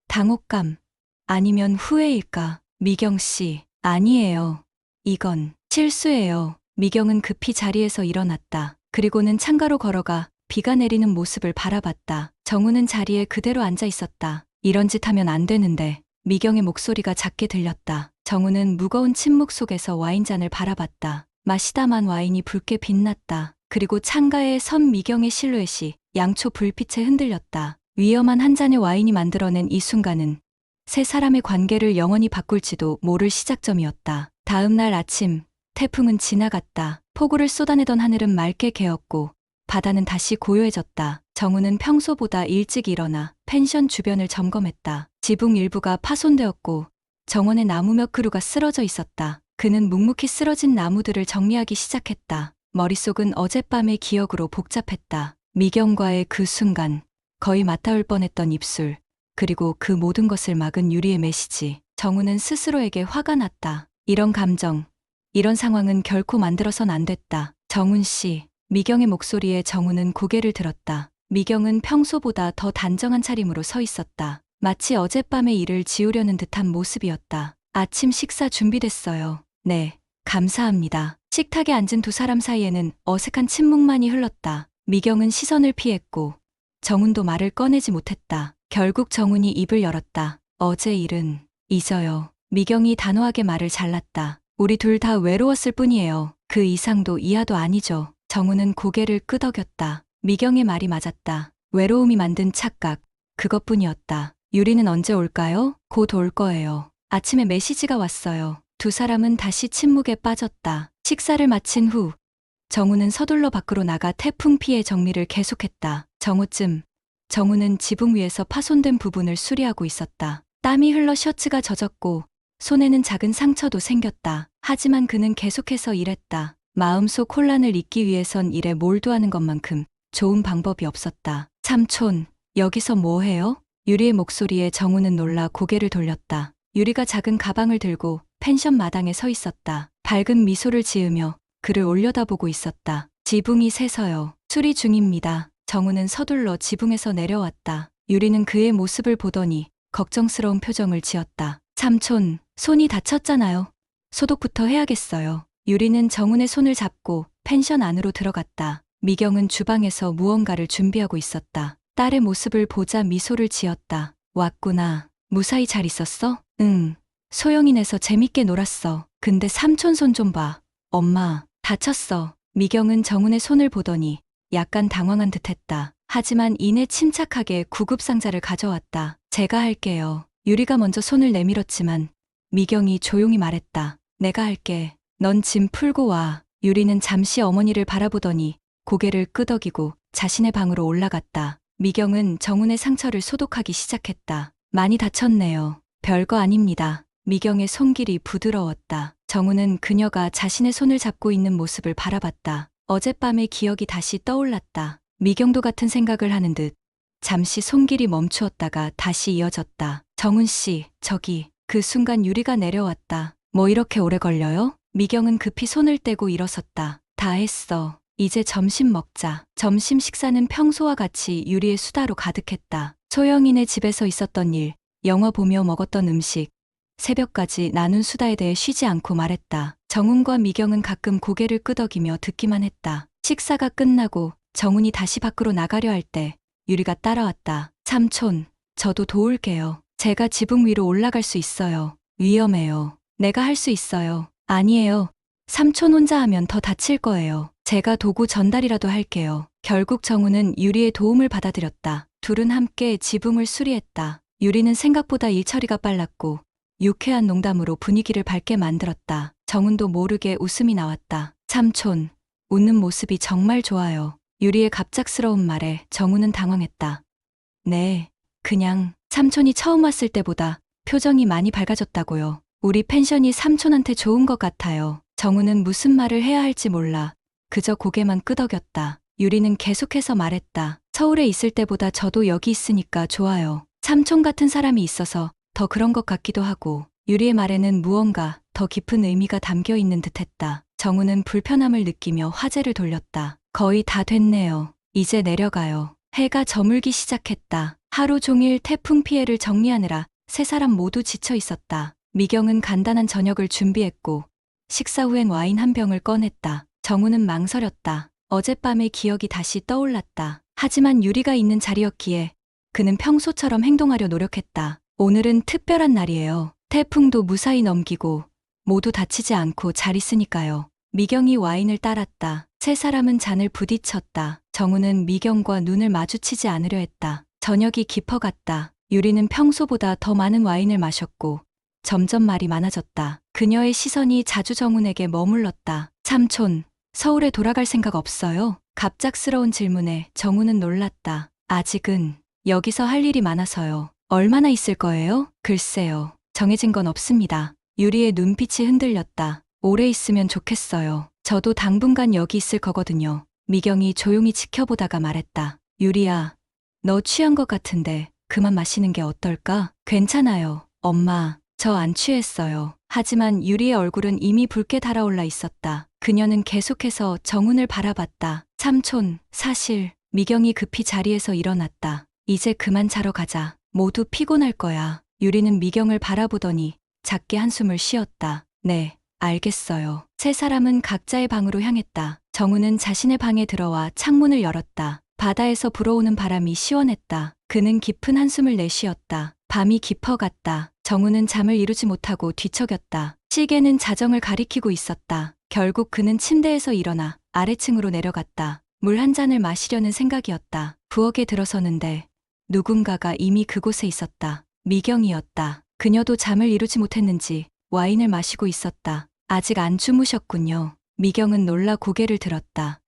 S2: 당혹감, 아니면 후회일까? 미경 씨, 아니에요. 이건 실수예요. 미경은 급히 자리에서 일어났다. 그리고는 창가로 걸어가 비가 내리는 모습을 바라봤다. 정훈은 자리에 그대로 앉아 있었다. 이런 짓 하면 안 되는데. 미경의 목소리가 작게 들렸다. 정훈은 무거운 침묵 속에서 와인잔을 바라봤다. 마시다만 와인이 붉게 빛났다. 그리고 창가에 선 미경의 실루엣이 양초 불빛에 흔들렸다. 위험한 한 잔의 와인이 만들어낸 이 순간은 세 사람의 관계를 영원히 바꿀지도 모를 시작점이었다. 다음 날 아침, 태풍은 지나갔다. 폭우를 쏟아내던 하늘은 맑게 개었고 바다는 다시 고요해졌다. 정훈은 평소보다 일찍 일어나 펜션 주변을 점검했다. 지붕 일부가 파손되었고 정원의 나무 몇 그루가 쓰러져 있었다. 그는 묵묵히 쓰러진 나무들을 정리하기 시작했다. 머릿속은 어젯밤의 기억으로 복잡했다. 미경과의 그 순간, 거의 맞닿을 뻔했던 입술, 그리고 그 모든 것을 막은 유리의 메시지. 정훈은 스스로에게 화가 났다. 이런 감정, 이런 상황은 결코 만들어선 안 됐다. 정훈 씨, 미경의 목소리에 정훈은 고개를 들었다. 미경은 평소보다 더 단정한 차림으로 서 있었다. 마치 어젯밤의 일을 지우려는 듯한 모습이었다. 아침 식사 준비됐어요. 네, 감사합니다. 식탁에 앉은 두 사람 사이에는 어색한 침묵만이 흘렀다. 미경은 시선을 피했고 정훈도 말을 꺼내지 못했다. 결국 정훈이 입을 열었다. 어제 일은 잊어요. 미경이 단호하게 말을 잘랐다. 우리 둘 다 외로웠을 뿐이에요. 그 이상도 이하도 아니죠. 정훈은 고개를 끄덕였다. 미경의 말이 맞았다. 외로움이 만든 착각, 그것뿐이었다. 유리는 언제 올까요? 곧 올 거예요. 아침에 메시지가 왔어요. 두 사람은 다시 침묵에 빠졌다. 식사를 마친 후 정훈은 서둘러 밖으로 나가 태풍 피해 정리를 계속했다. 정오쯤 정훈은 지붕 위에서 파손된 부분을 수리하고 있었다. 땀이 흘러 셔츠가 젖었고 손에는 작은 상처도 생겼다. 하지만 그는 계속해서 일했다. 마음속 혼란을 잊기 위해선 일에 몰두하는 것만큼 좋은 방법이 없었다. 삼촌, 여기서 뭐 해요? 유리의 목소리에 정훈은 놀라 고개를 돌렸다. 유리가 작은 가방을 들고 펜션 마당에 서 있었다. 밝은 미소를 지으며 그를 올려다보고 있었다. 지붕이 새서요. 수리 중입니다. 정훈은 서둘러 지붕에서 내려왔다. 유리는 그의 모습을 보더니 걱정스러운 표정을 지었다. 삼촌, 손이 다쳤잖아요. 소독부터 해야겠어요. 유리는 정훈의 손을 잡고 펜션 안으로 들어갔다. 미경은 주방에서 무언가를 준비하고 있었다. 딸의 모습을 보자 미소를 지었다. 왔구나. 무사히 잘 있었어? 응. 소영이 내서 재밌게 놀았어. 근데 삼촌 손 좀 봐. 엄마, 다쳤어. 미경은 정훈의 손을 보더니 약간 당황한 듯했다. 하지만 이내 침착하게 구급상자를 가져왔다. 제가 할게요. 유리가 먼저 손을 내밀었지만 미경이 조용히 말했다. 내가 할게. 넌 짐 풀고 와. 유리는 잠시 어머니를 바라보더니 고개를 끄덕이고 자신의 방으로 올라갔다. 미경은 정훈의 상처를 소독하기 시작했다. 많이 다쳤네요. 별거 아닙니다. 미경의 손길이 부드러웠다. 정훈은 그녀가 자신의 손을 잡고 있는 모습을 바라봤다. 어젯밤의 기억이 다시 떠올랐다. 미경도 같은 생각을 하는 듯 잠시 손길이 멈추었다가 다시 이어졌다. 정훈 씨, 저기. 그 순간 유리가 내려왔다. 뭐 이렇게 오래 걸려요? 미경은 급히 손을 떼고 일어섰다. 다 했어. 이제 점심 먹자. 점심 식사는 평소와 같이 유리의 수다로 가득했다. 소영이네 집에서 있었던 일, 영화 보며 먹었던 음식, 새벽까지 나눈 수다에 대해 쉬지 않고 말했다. 정훈과 미경은 가끔 고개를 끄덕이며 듣기만 했다. 식사가 끝나고 정훈이 다시 밖으로 나가려 할 때 유리가 따라왔다. 삼촌, 저도 도울게요. 제가 지붕 위로 올라갈 수 있어요. 위험해요. 내가 할 수 있어요. 아니에요. 삼촌 혼자 하면 더 다칠 거예요. 제가 도구 전달이라도 할게요. 결국 정우는 유리의 도움을 받아들였다. 둘은 함께 지붕을 수리했다. 유리는 생각보다 일 처리가 빨랐고 유쾌한 농담으로 분위기를 밝게 만들었다. 정훈도 모르게 웃음이 나왔다. 삼촌, 웃는 모습이 정말 좋아요. 유리의 갑작스러운 말에 정훈은 당황했다. 네, 그냥 삼촌이 처음 왔을 때보다 표정이 많이 밝아졌다고요. 우리 펜션이 삼촌한테 좋은 것 같아요. 정훈은 무슨 말을 해야 할지 몰라 그저 고개만 끄덕였다. 유리는 계속해서 말했다. 서울에 있을 때보다 저도 여기 있으니까 좋아요. 삼촌 같은 사람이 있어서 더 그런 것 같기도 하고. 유리의 말에는 무언가 더 깊은 의미가 담겨 있는 듯했다. 정우는 불편함을 느끼며 화제를 돌렸다. 거의 다 됐네요. 이제 내려가요. 해가 저물기 시작했다. 하루 종일 태풍 피해를 정리하느라 세 사람 모두 지쳐 있었다. 미경은 간단한 저녁을 준비했고 식사 후엔 와인 한 병을 꺼냈다. 정우는 망설였다. 어젯밤의 기억이 다시 떠올랐다. 하지만 유리가 있는 자리였기에 그는 평소처럼 행동하려 노력했다. 오늘은 특별한 날이에요. 태풍도 무사히 넘기고 모두 다치지 않고 잘 있으니까요. 미경이 와인을 따랐다. 세 사람은 잔을 부딪혔다. 정우는 미경과 눈을 마주치지 않으려 했다. 저녁이 깊어갔다. 유리는 평소보다 더 많은 와인을 마셨고 점점 말이 많아졌다. 그녀의 시선이 자주 정훈에게 머물렀다. 삼촌, 서울에 돌아갈 생각 없어요? 갑작스러운 질문에 정훈은 놀랐다. 아직은 여기서 할 일이 많아서요. 얼마나 있을 거예요? 글쎄요. 정해진 건 없습니다. 유리의 눈빛이 흔들렸다. 오래 있으면 좋겠어요. 저도 당분간 여기 있을 거거든요. 미경이 조용히 지켜보다가 말했다. 유리야, 너 취한 것 같은데 그만 마시는 게 어떨까? 괜찮아요. 엄마, 저 안 취했어요. 하지만 유리의 얼굴은 이미 붉게 달아올라 있었다. 그녀는 계속해서 정훈을 바라봤다. 삼촌, 사실 미경이 급히 자리에서 일어났다. 이제 그만 자러 가자. 모두 피곤할 거야. 유리는 미경을 바라보더니 작게 한숨을 쉬었다. 네, 알겠어요. 세 사람은 각자의 방으로 향했다. 정우는 자신의 방에 들어와 창문을 열었다. 바다에서 불어오는 바람이 시원했다. 그는 깊은 한숨을 내쉬었다. 밤이 깊어갔다. 정우는 잠을 이루지 못하고 뒤척였다. 시계는 자정을 가리키고 있었다. 결국 그는 침대에서 일어나 아래층으로 내려갔다. 물 한 잔을 마시려는 생각이었다. 부엌에 들어서는데 누군가가 이미 그곳에 있었다. 미경이었다. 그녀도 잠을 이루지 못했는지 와인을 마시고 있었다. 아직 안 주무셨군요. 미경은 놀라 고개를 들었다.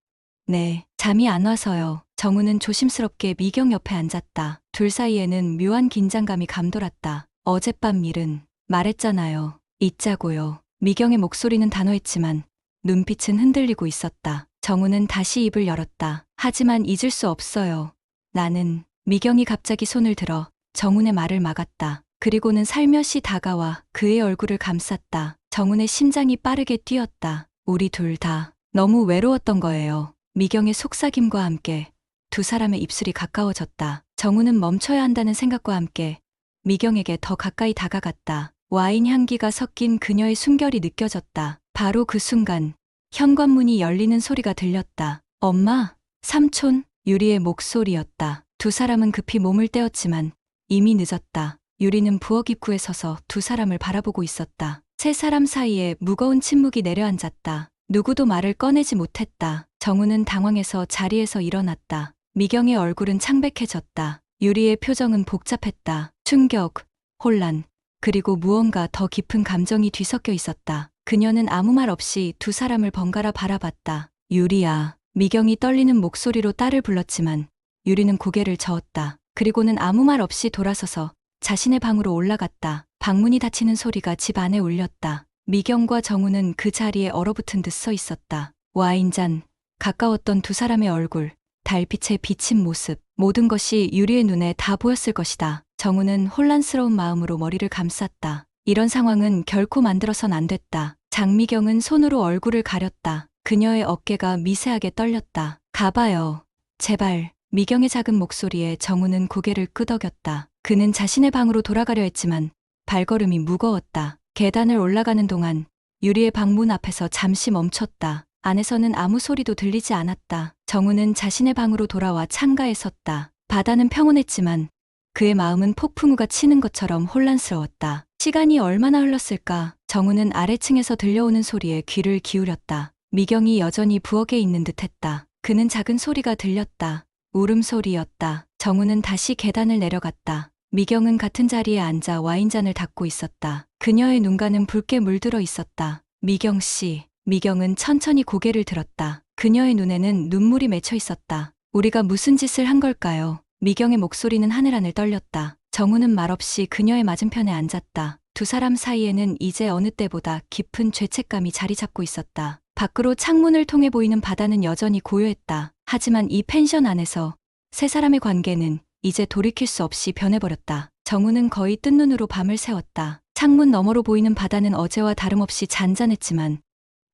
S2: 네, 잠이 안 와서요. 정우는 조심스럽게 미경 옆에 앉았다. 둘 사이에는 묘한 긴장감이 감돌았다. 어젯밤 일은 말했잖아요. 잊자고요. 미경의 목소리는 단호했지만 눈빛은 흔들리고 있었다. 정우는 다시 입을 열었다. 하지만 잊을 수 없어요. 나는. 미경이 갑자기 손을 들어 정훈의 말을 막았다. 그리고는 살며시 다가와 그의 얼굴을 감쌌다. 정훈의 심장이 빠르게 뛰었다. 우리 둘 다 너무 외로웠던 거예요. 미경의 속삭임과 함께 두 사람의 입술이 가까워졌다. 정훈은 멈춰야 한다는 생각과 함께 미경에게 더 가까이 다가갔다. 와인 향기가 섞인 그녀의 숨결이 느껴졌다. 바로 그 순간 현관문이 열리는 소리가 들렸다. 엄마, 삼촌, 유리의 목소리였다. 두 사람은 급히 몸을 떼었지만 이미 늦었다. 유리는 부엌 입구에 서서 두 사람을 바라보고 있었다. 세 사람 사이에 무거운 침묵이 내려앉았다. 누구도 말을 꺼내지 못했다. 정우는 당황해서 자리에서 일어났다. 미경의 얼굴은 창백해졌다. 유리의 표정은 복잡했다. 충격, 혼란, 그리고 무언가 더 깊은 감정이 뒤섞여 있었다. 그녀는 아무 말 없이 두 사람을 번갈아 바라봤다. 유리야. 미경이 떨리는 목소리로 딸을 불렀지만 유리는 고개를 저었다. 그리고는 아무 말 없이 돌아서서 자신의 방으로 올라갔다. 방문이 닫히는 소리가 집 안에 울렸다. 미경과 정우는 그 자리에 얼어붙은 듯 서 있었다. 와인잔, 가까웠던 두 사람의 얼굴, 달빛에 비친 모습, 모든 것이 유리의 눈에 다 보였을 것이다. 정우는 혼란스러운 마음으로 머리를 감쌌다. 이런 상황은 결코 만들어선 안 됐다. 장미경은 손으로 얼굴을 가렸다. 그녀의 어깨가 미세하게 떨렸다. 가봐요. 제발. 미경의 작은 목소리에 정우는 고개를 끄덕였다. 그는 자신의 방으로 돌아가려 했지만 발걸음이 무거웠다. 계단을 올라가는 동안 유리의 방문 앞에서 잠시 멈췄다. 안에서는 아무 소리도 들리지 않았다. 정우는 자신의 방으로 돌아와 창가에 섰다. 바다는 평온했지만 그의 마음은 폭풍우가 치는 것처럼 혼란스러웠다. 시간이 얼마나 흘렀을까? 정우는 아래층에서 들려오는 소리에 귀를 기울였다. 미경이 여전히 부엌에 있는 듯했다. 그는 작은 소리가 들렸다. 울음소리였다. 정우는 다시 계단을 내려갔다. 미경은 같은 자리에 앉아 와인잔을 닫고 있었다. 그녀의 눈가는 붉게 물들어 있었다. 미경 씨. 미경은 천천히 고개를 들었다. 그녀의 눈에는 눈물이 맺혀 있었다. 우리가 무슨 짓을 한 걸까요? 미경의 목소리는 하늘하늘 떨렸다. 정우는 말없이 그녀의 맞은편에 앉았다. 두 사람 사이에는 이제 어느 때보다 깊은 죄책감이 자리 잡고 있었다. 밖으로 창문을 통해 보이는 바다는 여전히 고요했다. 하지만 이 펜션 안에서 세 사람의 관계는 이제 돌이킬 수 없이 변해버렸다. 정우는 거의 뜬 눈으로 밤을 새웠다. 창문 너머로 보이는 바다는 어제와 다름없이 잔잔했지만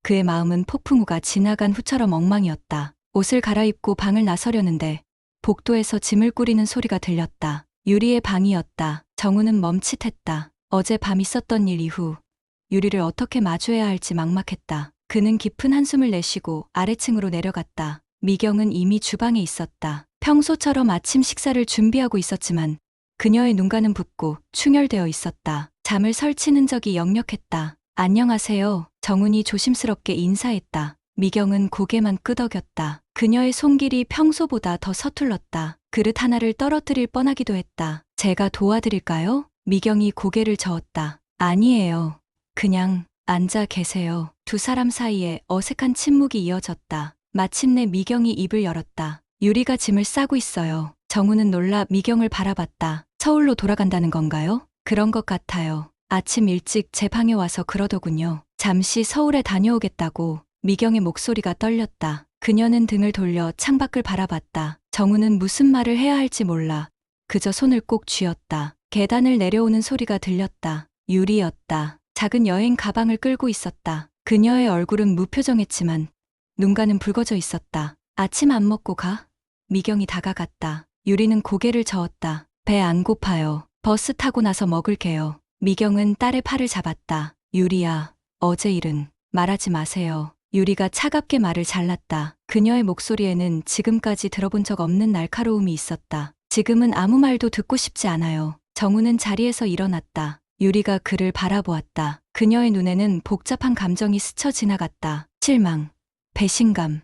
S2: 그의 마음은 폭풍우가 지나간 후처럼 엉망이었다. 옷을 갈아입고 방을 나서려는데 복도에서 짐을 꾸리는 소리가 들렸다. 유리의 방이었다. 정우는 멈칫했다. 어제 밤 있었던 일 이후 유리를 어떻게 마주해야 할지 막막했다. 그는 깊은 한숨을 내쉬고 아래층으로 내려갔다. 미경은 이미 주방에 있었다. 평소처럼 아침 식사를 준비하고 있었지만 그녀의 눈가는 붓고 충혈되어 있었다. 잠을 설친 흔적이 역력했다. 안녕하세요. 정훈이 조심스럽게 인사했다. 미경은 고개만 끄덕였다. 그녀의 손길이 평소보다 더 서툴렀다. 그릇 하나를 떨어뜨릴 뻔하기도 했다. 제가 도와드릴까요? 미경이 고개를 저었다. 아니에요. 그냥 앉아 계세요. 두 사람 사이에 어색한 침묵이 이어졌다. 마침내 미경이 입을 열었다. 유리가 짐을 싸고 있어요. 정우는 놀라 미경을 바라봤다. 서울로 돌아간다는 건가요? 그런 것 같아요. 아침 일찍 제 방에 와서 그러더군요. 잠시 서울에 다녀오겠다고. 미경의 목소리가 떨렸다. 그녀는 등을 돌려 창밖을 바라봤다. 정우는 무슨 말을 해야 할지 몰라 그저 손을 꼭 쥐었다. 계단을 내려오는 소리가 들렸다. 유리였다. 작은 여행 가방을 끌고 있었다. 그녀의 얼굴은 무표정했지만 눈가는 붉어져 있었다. 아침 안 먹고 가? 미경이 다가갔다. 유리는 고개를 저었다. 배 안 고파요. 버스 타고 나서 먹을게요. 미경은 딸의 팔을 잡았다. 유리야, 어제 일은 말하지 마세요. 유리가 차갑게 말을 잘랐다. 그녀의 목소리에는 지금까지 들어본 적 없는 날카로움이 있었다. 지금은 아무 말도 듣고 싶지 않아요. 정우는 자리에서 일어났다. 유리가 그를 바라보았다. 그녀의 눈에는 복잡한 감정이 스쳐 지나갔다. 실망, 배신감,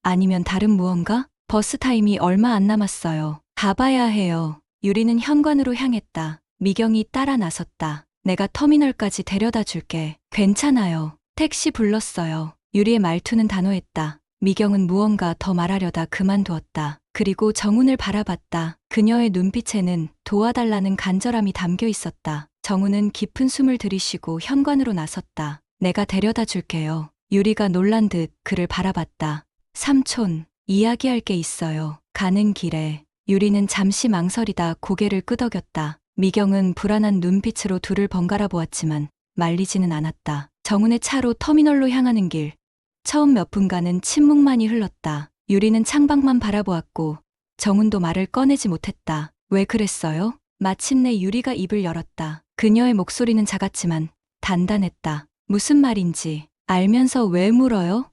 S2: 아니면 다른 무언가? 버스 타임이 얼마 안 남았어요. 가봐야 해요. 유리는 현관으로 향했다. 미경이 따라 나섰다. 내가 터미널까지 데려다 줄게. 괜찮아요. 택시 불렀어요. 유리의 말투는 단호했다. 미경은 무언가 더 말하려다 그만두었다. 그리고 정훈을 바라봤다. 그녀의 눈빛에는 도와달라는 간절함이 담겨 있었다. 정훈은 깊은 숨을 들이쉬고 현관으로 나섰다. 내가 데려다 줄게요. 유리가 놀란 듯 그를 바라봤다. 삼촌, 이야기할 게 있어요. 가는 길에. 유리는 잠시 망설이다 고개를 끄덕였다. 미경은 불안한 눈빛으로 둘을 번갈아 보았지만 말리지는 않았다. 정훈의 차로 터미널로 향하는 길. 처음 몇 분간은 침묵만이 흘렀다. 유리는 창밖만 바라보았고 정훈도 말을 꺼내지 못했다. 왜 그랬어요? 마침내 유리가 입을 열었다. 그녀의 목소리는 작았지만 단단했다. 무슨 말인지 알면서 왜 물어요?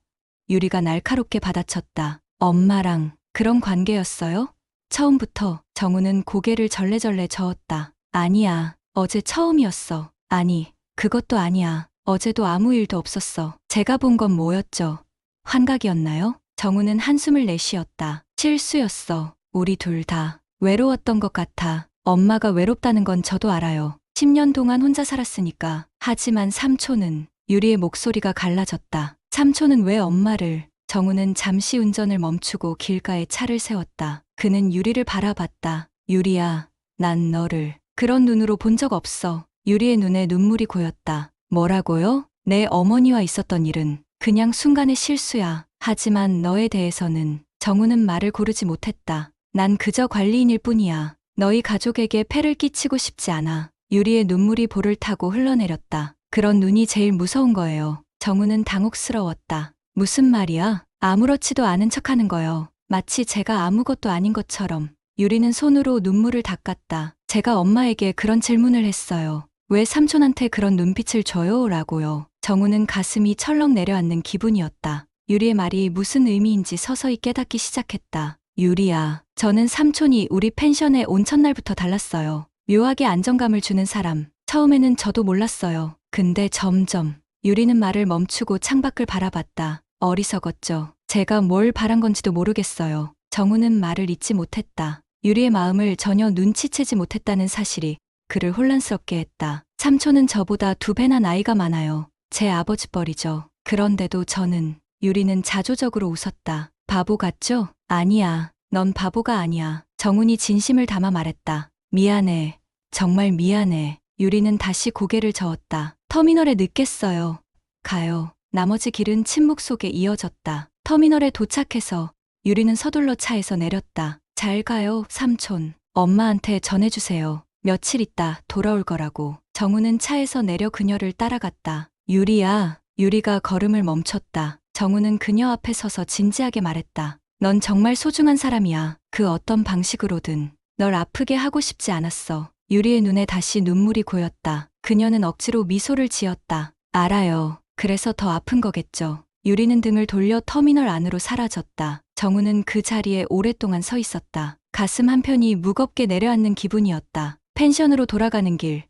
S2: 유리가 날카롭게 받아쳤다. 엄마랑 그런 관계였어요? 처음부터. 정훈은 고개를 절레절레 저었다. 아니야. 어제 처음이었어. 아니, 그것도 아니야. 어제도 아무 일도 없었어. 제가 본 건 뭐였죠? 환각이었나요? 정훈은 한숨을 내쉬었다. 실수였어. 우리 둘 다 외로웠던 것 같아. 엄마가 외롭다는 건 저도 알아요. 10년 동안 혼자 살았으니까. 하지만 삼촌은. 유리의 목소리가 갈라졌다. 삼촌은 왜 엄마를. 정훈은 잠시 운전을 멈추고 길가에 차를 세웠다. 그는 유리를 바라봤다. 유리야, 난 너를 그런 눈으로 본 적 없어. 유리의 눈에 눈물이 고였다. 뭐라고요? 내 어머니와 있었던 일은 그냥 순간의 실수야. 하지만 너에 대해서는. 정우는 말을 고르지 못했다. 난 그저 관리인일 뿐이야. 너희 가족에게 폐를 끼치고 싶지 않아. 유리의 눈물이 볼을 타고 흘러내렸다. 그런 눈이 제일 무서운 거예요. 정우는 당혹스러웠다. 무슨 말이야? 아무렇지도 않은 척하는 거요. 마치 제가 아무것도 아닌 것처럼. 유리는 손으로 눈물을 닦았다. 제가 엄마에게 그런 질문을 했어요. 왜 삼촌한테 그런 눈빛을 줘요? 라고요. 정우는 가슴이 철렁 내려앉는 기분이었다. 유리의 말이 무슨 의미인지 서서히 깨닫기 시작했다. 유리야, 저는 삼촌이 우리 펜션에 온 첫날부터 달랐어요. 묘하게 안정감을 주는 사람. 처음에는 저도 몰랐어요. 근데 점점 유리는 말을 멈추고 창밖을 바라봤다. 어리석었죠. 제가 뭘 바란 건지도 모르겠어요. 정우는 말을 잇지 못했다. 유리의 마음을 전혀 눈치채지 못했다는 사실이 그를 혼란스럽게 했다. 삼촌은 저보다 2배나 나이가 많아요. 제 아버지 뻘이죠. 그런데도 저는, 유리는 자조적으로 웃었다. 바보 같죠? 아니야. 넌 바보가 아니야. 정훈이 진심을 담아 말했다. 미안해. 정말 미안해. 유리는 다시 고개를 저었다. 터미널에 늦겠어요. 가요. 나머지 길은 침묵 속에 이어졌다. 터미널에 도착해서 유리는 서둘러 차에서 내렸다. 잘 가요, 삼촌. 엄마한테 전해주세요. 며칠 있다 돌아올 거라고. 정우는 차에서 내려 그녀를 따라갔다. 유리야. 유리가 걸음을 멈췄다. 정우는 그녀 앞에 서서 진지하게 말했다. 넌 정말 소중한 사람이야. 그 어떤 방식으로든 널 아프게 하고 싶지 않았어. 유리의 눈에 다시 눈물이 고였다. 그녀는 억지로 미소를 지었다. 알아요. 그래서 더 아픈 거겠죠. 유리는 등을 돌려 터미널 안으로 사라졌다. 정우는 그 자리에 오랫동안 서 있었다. 가슴 한편이 무겁게 내려앉는 기분이었다. 펜션으로 돌아가는 길.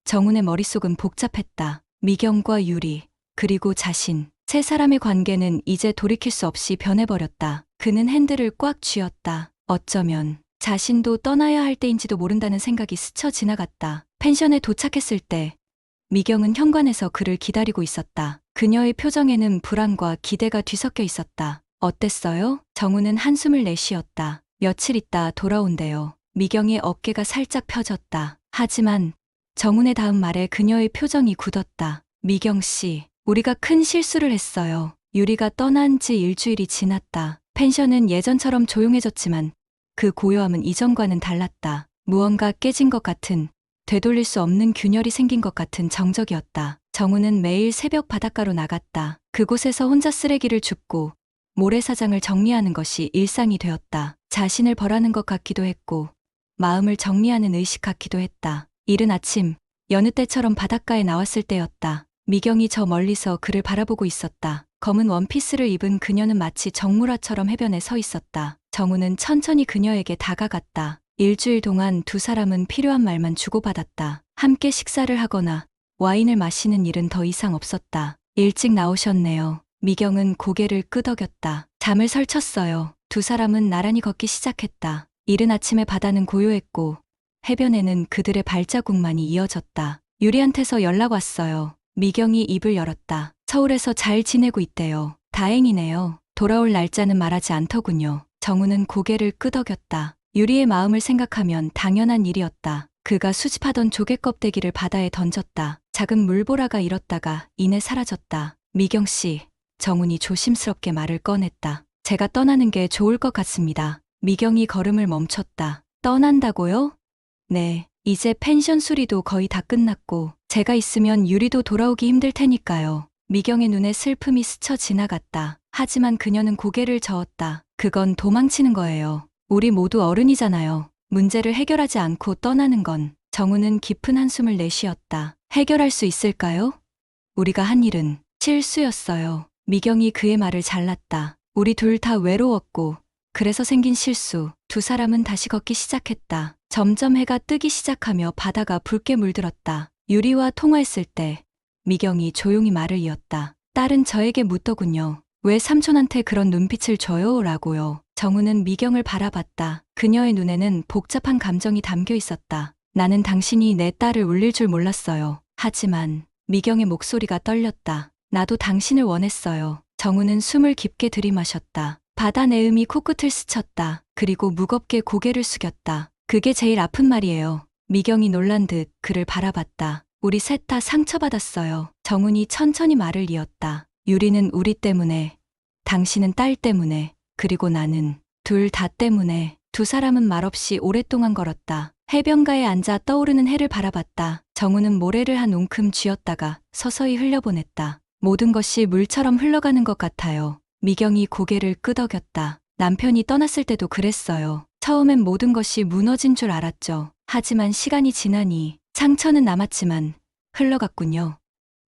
S2: 정훈의 머릿속은 복잡했다. 미경과 유리, 그리고 자신. 세 사람의 관계는 이제 돌이킬 수 없이 변해버렸다. 그는 핸들을 꽉 쥐었다. 어쩌면 자신도 떠나야 할 때인지도 모른다는 생각이 스쳐 지나갔다. 펜션에 도착했을 때 미경은 현관에서 그를 기다리고 있었다. 그녀의 표정에는 불안과 기대가 뒤섞여 있었다. 어땠어요? 정우는 한숨을 내쉬었다. 며칠 있다 돌아온대요. 미경의 어깨가 살짝 펴졌다. 하지만 정훈의 다음 말에 그녀의 표정이 굳었다. 미경 씨, 우리가 큰 실수를 했어요. 유리가 떠난 지 일주일이 지났다. 펜션은 예전처럼 조용해졌지만 그 고요함은 이전과는 달랐다. 무언가 깨진 것 같은, 되돌릴 수 없는 균열이 생긴 것 같은 정적이었다. 정우는 매일 새벽 바닷가로 나갔다. 그곳에서 혼자 쓰레기를 줍고 모래사장을 정리하는 것이 일상이 되었다. 자신을 벌하는 것 같기도 했고 마음을 정리하는 의식 같기도 했다. 이른 아침, 여느 때처럼 바닷가에 나왔을 때였다. 미경이 저 멀리서 그를 바라보고 있었다. 검은 원피스를 입은 그녀는 마치 정물화처럼 해변에 서 있었다. 정우는 천천히 그녀에게 다가갔다. 일주일 동안 두 사람은 필요한 말만 주고받았다. 함께 식사를 하거나 와인을 마시는 일은 더 이상 없었다. 일찍 나오셨네요. 미경은 고개를 끄덕였다. 잠을 설쳤어요. 두 사람은 나란히 걷기 시작했다. 이른 아침에 바다는 고요했고 해변에는 그들의 발자국만이 이어졌다. 유리한테서 연락 왔어요. 미경이 입을 열었다. 서울에서 잘 지내고 있대요. 다행이네요. 돌아올 날짜는 말하지 않더군요. 정우는 고개를 끄덕였다. 유리의 마음을 생각하면 당연한 일이었다. 그가 수집하던 조개 껍데기를 바다에 던졌다. 작은 물보라가 일었다가 이내 사라졌다. 미경 씨, 정훈이 조심스럽게 말을 꺼냈다. 제가 떠나는 게 좋을 것 같습니다. 미경이 걸음을 멈췄다. 떠난다고요? 네, 이제 펜션 수리도 거의 다 끝났고 제가 있으면 유리도 돌아오기 힘들 테니까요. 미경의 눈에 슬픔이 스쳐 지나갔다. 하지만 그녀는 고개를 저었다. 그건 도망치는 거예요. 우리 모두 어른이잖아요. 문제를 해결하지 않고 떠나는 건. 정우는 깊은 한숨을 내쉬었다. 해결할 수 있을까요? 우리가 한 일은 실수였어요. 미경이 그의 말을 잘랐다. 우리 둘 다 외로웠고 그래서 생긴 실수. 두 사람은 다시 걷기 시작했다. 점점 해가 뜨기 시작하며 바다가 붉게 물들었다. 유리와 통화했을 때 미경이 조용히 말을 이었다. 딸은 저에게 묻더군요. 왜 삼촌한테 그런 눈빛을 줘요? 라고요. 정우는 미경을 바라봤다. 그녀의 눈에는 복잡한 감정이 담겨 있었다. 나는 당신이 내 딸을 울릴 줄 몰랐어요. 하지만 미경의 목소리가 떨렸다. 나도 당신을 원했어요. 정우는 숨을 깊게 들이마셨다. 바다 내음이 코끝을 스쳤다. 그리고 무겁게 고개를 숙였다. 그게 제일 아픈 말이에요. 미경이 놀란 듯 그를 바라봤다. 우리 셋 다 상처받았어요. 정훈이 천천히 말을 이었다. 유리는 우리 때문에, 당신은 딸 때문에, 그리고 나는 둘 다 때문에. 두 사람은 말없이 오랫동안 걸었다. 해변가에 앉아 떠오르는 해를 바라봤다. 정훈은 모래를 한 웅큼 쥐었다가 서서히 흘려보냈다. 모든 것이 물처럼 흘러가는 것 같아요. 미경이 고개를 끄덕였다. 남편이 떠났을 때도 그랬어요. 처음엔 모든 것이 무너진 줄 알았죠. 하지만 시간이 지나니 상처는 남았지만 흘러갔군요.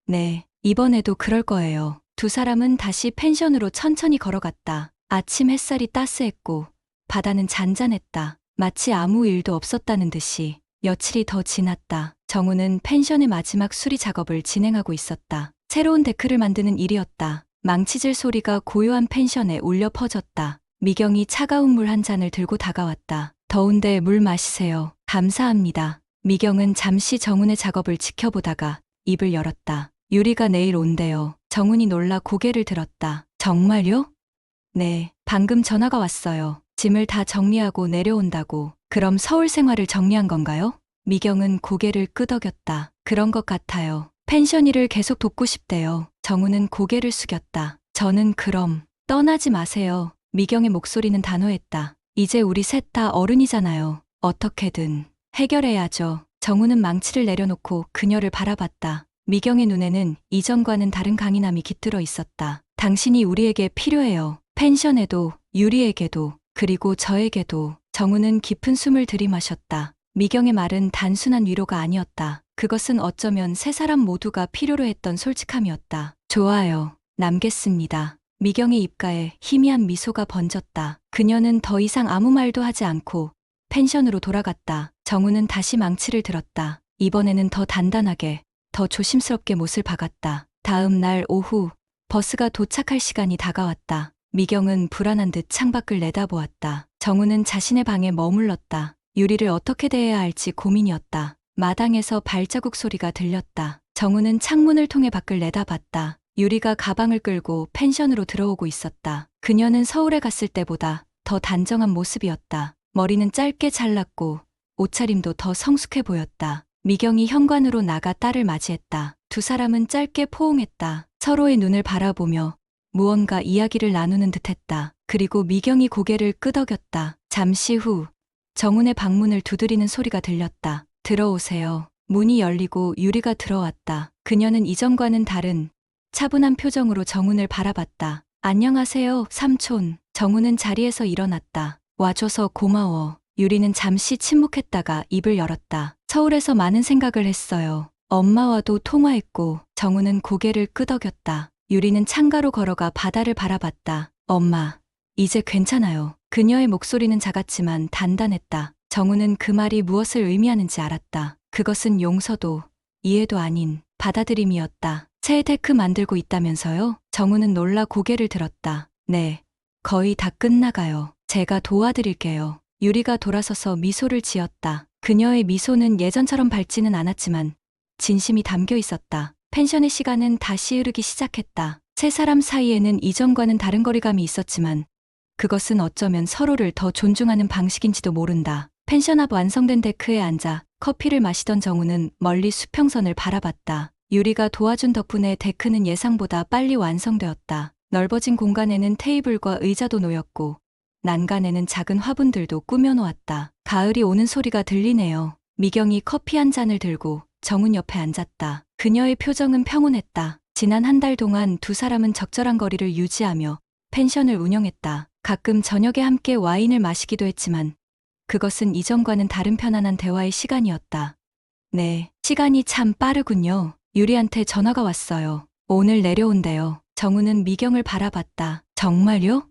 S2: 네, 이번에도 그럴 거예요. 두 사람은 다시 펜션으로 천천히 걸어갔다. 아침 햇살이 따스했고 바다는 잔잔했다. 마치 아무 일도 없었다는 듯이. 며칠이 더 지났다. 정우는 펜션의 마지막 수리 작업을 진행하고 있었다. 새로운 데크를 만드는 일이었다. 망치질 소리가 고요한 펜션에 울려 퍼졌다. 미경이 차가운 물 한 잔을 들고 다가왔다. 더운데 물 마시세요. 감사합니다. 미경은 잠시 정훈의 작업을 지켜보다가 입을 열었다. 유리가 내일 온대요. 정훈이 놀라 고개를 들었다. 정말요? 네, 방금 전화가 왔어요. 짐을 다 정리하고 내려온다고. 그럼 서울 생활을 정리한 건가요? 미경은 고개를 끄덕였다. 그런 것 같아요. 펜션 일을 계속 돕고 싶대요. 정우는 고개를 숙였다. 저는 그럼 떠나지 마세요. 미경의 목소리는 단호했다. 이제 우리 셋 다 어른이잖아요. 어떻게든 해결해야죠. 정우는 망치를 내려놓고 그녀를 바라봤다. 미경의 눈에는 이전과는 다른 강인함이 깃들어 있었다. 당신이 우리에게 필요해요. 펜션에도, 유리에게도, 그리고 저에게도. 정우는 깊은 숨을 들이마셨다. 미경의 말은 단순한 위로가 아니었다. 그것은 어쩌면 세 사람 모두가 필요로 했던 솔직함이었다. 좋아요. 남겠습니다. 미경의 입가에 희미한 미소가 번졌다. 그녀는 더 이상 아무 말도 하지 않고 펜션으로 돌아갔다. 정우는 다시 망치를 들었다. 이번에는 더 단단하게, 더 조심스럽게 못을 박았다. 다음 날 오후 버스가 도착할 시간이 다가왔다. 미경은 불안한 듯 창밖을 내다보았다. 정우는 자신의 방에 머물렀다. 유리를 어떻게 대해야 할지 고민이었다. 마당에서 발자국 소리가 들렸다. 정우는 창문을 통해 밖을 내다봤다. 유리가 가방을 끌고 펜션으로 들어오고 있었다. 그녀는 서울에 갔을 때보다 더 단정한 모습이었다. 머리는 짧게 잘랐고 옷차림도 더 성숙해 보였다. 미경이 현관으로 나가 딸을 맞이했다. 두 사람은 짧게 포옹했다. 서로의 눈을 바라보며 무언가 이야기를 나누는 듯했다. 그리고 미경이 고개를 끄덕였다. 잠시 후 정훈의 방문을 두드리는 소리가 들렸다. 들어오세요. 문이 열리고 유리가 들어왔다. 그녀는 이전과는 다른 차분한 표정으로 정훈을 바라봤다. 안녕하세요, 삼촌. 정훈은 자리에서 일어났다. 와줘서 고마워. 유리는 잠시 침묵했다가 입을 열었다. 서울에서 많은 생각을 했어요. 엄마와도 통화했고. 정훈은 고개를 끄덕였다. 유리는 창가로 걸어가 바다를 바라봤다. 엄마, 이제 괜찮아요. 그녀의 목소리는 작았지만 단단했다. 정우는 그 말이 무엇을 의미하는지 알았다. 그것은 용서도 이해도 아닌 받아들임이었다. 새 데크 만들고 있다면서요? 정우는 놀라 고개를 들었다. 네, 거의 다 끝나가요. 제가 도와드릴게요. 유리가 돌아서서 미소를 지었다. 그녀의 미소는 예전처럼 밝지는 않았지만 진심이 담겨 있었다. 펜션의 시간은 다시 흐르기 시작했다. 세 사람 사이에는 이전과는 다른 거리감이 있었지만 그것은 어쩌면 서로를 더 존중하는 방식인지도 모른다. 펜션 앞 완성된 데크에 앉아 커피를 마시던 정우는 멀리 수평선을 바라봤다. 유리가 도와준 덕분에 데크는 예상보다 빨리 완성되었다. 넓어진 공간에는 테이블과 의자도 놓였고 난간에는 작은 화분들도 꾸며놓았다. 가을이 오는 소리가 들리네요. 미경이 커피 한 잔을 들고 정훈 옆에 앉았다. 그녀의 표정은 평온했다. 지난 한 달 동안 두 사람은 적절한 거리를 유지하며 펜션을 운영했다. 가끔 저녁에 함께 와인을 마시기도 했지만 그것은 이전과는 다른 편안한 대화의 시간이었다. 네, 시간이 참 빠르군요. 유리한테 전화가 왔어요. 오늘 내려온대요. 정우는 미경을 바라봤다. 정말요?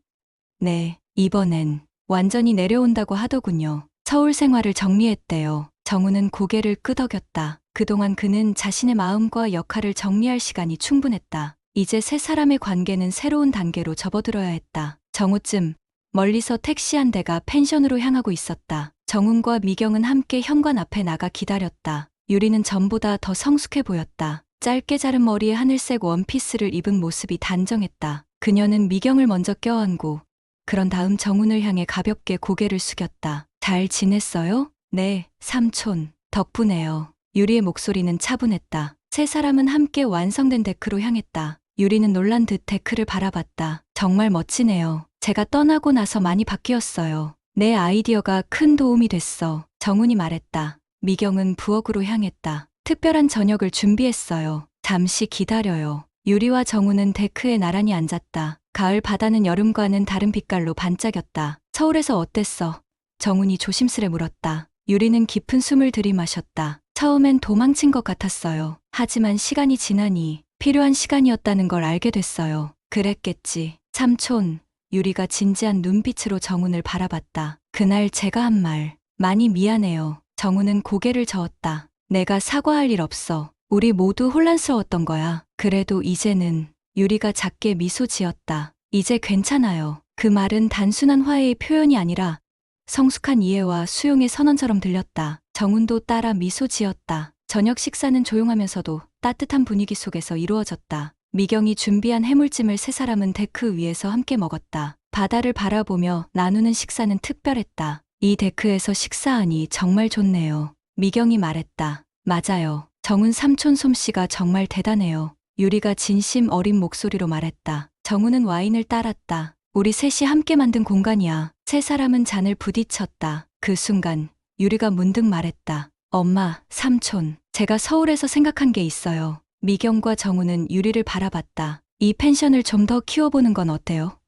S2: 네, 이번엔 완전히 내려온다고 하더군요. 서울 생활을 정리했대요. 정우는 고개를 끄덕였다. 그동안 그는 자신의 마음과 역할을 정리할 시간이 충분했다. 이제 세 사람의 관계는 새로운 단계로 접어들어야 했다. 정오쯤 멀리서 택시 한 대가 펜션으로 향하고 있었다. 정훈과 미경은 함께 현관 앞에 나가 기다렸다. 유리는 전보다 더 성숙해 보였다. 짧게 자른 머리에 하늘색 원피스를 입은 모습이 단정했다. 그녀는 미경을 먼저 껴안고 그런 다음 정훈을 향해 가볍게 고개를 숙였다. 잘 지냈어요? 네, 삼촌. 덕분에요. 유리의 목소리는 차분했다. 세 사람은 함께 완성된 데크로 향했다. 유리는 놀란 듯 데크를 바라봤다. 정말 멋지네요. 제가 떠나고 나서 많이 바뀌었어요. 내 아이디어가 큰 도움이 됐어. 정훈이 말했다. 미경은 부엌으로 향했다. 특별한 저녁을 준비했어요. 잠시 기다려요. 유리와 정훈은 데크에 나란히 앉았다. 가을 바다는 여름과는 다른 빛깔로 반짝였다. 서울에서 어땠어? 정훈이 조심스레 물었다. 유리는 깊은 숨을 들이마셨다. 처음엔 도망친 것 같았어요. 하지만 시간이 지나니 필요한 시간이었다는 걸 알게 됐어요. 그랬겠지. 삼촌. 유리가 진지한 눈빛으로 정훈을 바라봤다. 그날 제가 한 말, 많이 미안해요. 정훈은 고개를 저었다. 내가 사과할 일 없어. 우리 모두 혼란스러웠던 거야. 그래도 이제는 유리가 작게 미소 지었다. 이제 괜찮아요. 그 말은 단순한 화해의 표현이 아니라 성숙한 이해와 수용의 선언처럼 들렸다. 정훈도 따라 미소 지었다. 저녁 식사는 조용하면서도 따뜻한 분위기 속에서 이루어졌다. 미경이 준비한 해물찜을 세 사람은 데크 위에서 함께 먹었다. 바다를 바라보며 나누는 식사는 특별했다. 이 데크에서 식사하니 정말 좋네요. 미경이 말했다. 맞아요. 정훈 삼촌 솜씨가 정말 대단해요. 유리가 진심 어린 목소리로 말했다. 정훈은 와인을 따랐다. 우리 셋이 함께 만든 공간이야. 세 사람은 잔을 부딪혔다. 그 순간 유리가 문득 말했다. 엄마, 삼촌, 제가 서울에서 생각한 게 있어요. 미경과 정훈은 유리를 바라봤다. 이 펜션을 좀 더 키워보는 건 어때요?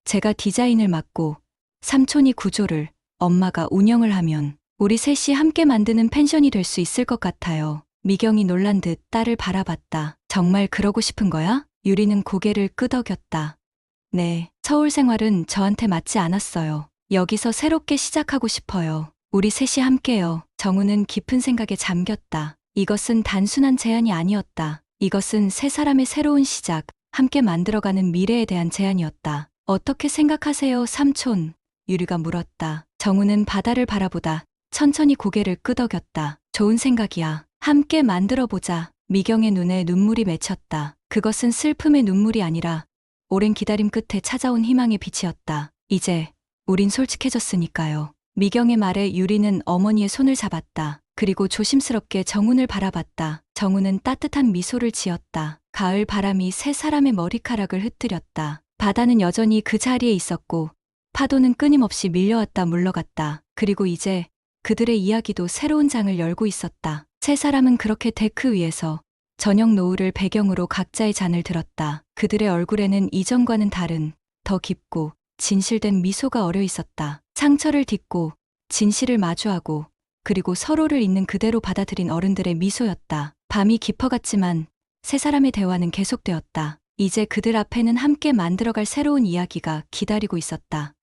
S2: 제가 디자인을 맡고 삼촌이 구조를, 엄마가 운영을 하면 우리 셋이 함께 만드는 펜션이 될 수 있을 것 같아요. 미경이 놀란 듯 딸을 바라봤다. 정말 그러고 싶은 거야? 유리는 고개를 끄덕였다. 네, 서울 생활은 저한테 맞지 않았어요. 여기서 새롭게 시작하고 싶어요. 우리 셋이 함께요. 정훈은 깊은 생각에 잠겼다. 이것은 단순한 제안이 아니었다. 이것은 세 사람의 새로운 시작, 함께 만들어가는 미래에 대한 제안이었다. 어떻게 생각하세요, 삼촌? 유리가 물었다. 정훈은 바다를 바라보다 천천히 고개를 끄덕였다. 좋은 생각이야. 함께 만들어보자. 미경의 눈에 눈물이 맺혔다. 그것은 슬픔의 눈물이 아니라 오랜 기다림 끝에 찾아온 희망의 빛이었다. 이제 우린 솔직해졌으니까요. 미경의 말에 유리는 어머니의 손을 잡았다. 그리고 조심스럽게 정훈을 바라봤다. 정훈은 따뜻한 미소를 지었다. 가을 바람이 세 사람의 머리카락을 흩뜨렸다. 바다는 여전히 그 자리에 있었고 파도는 끊임없이 밀려왔다 물러갔다. 그리고 이제 그들의 이야기도 새로운 장을 열고 있었다. 세 사람은 그렇게 데크 위에서 저녁 노을을 배경으로 각자의 잔을 들었다. 그들의 얼굴에는 이전과는 다른 더 깊고 진실된 미소가 어려 있었다. 상처를 딛고 진실을 마주하고 그리고 서로를 있는 그대로 받아들인 어른들의 미소였다. 밤이 깊어갔지만 세 사람의 대화는 계속되었다. 이제 그들 앞에는 함께 만들어갈 새로운 이야기가 기다리고 있었다.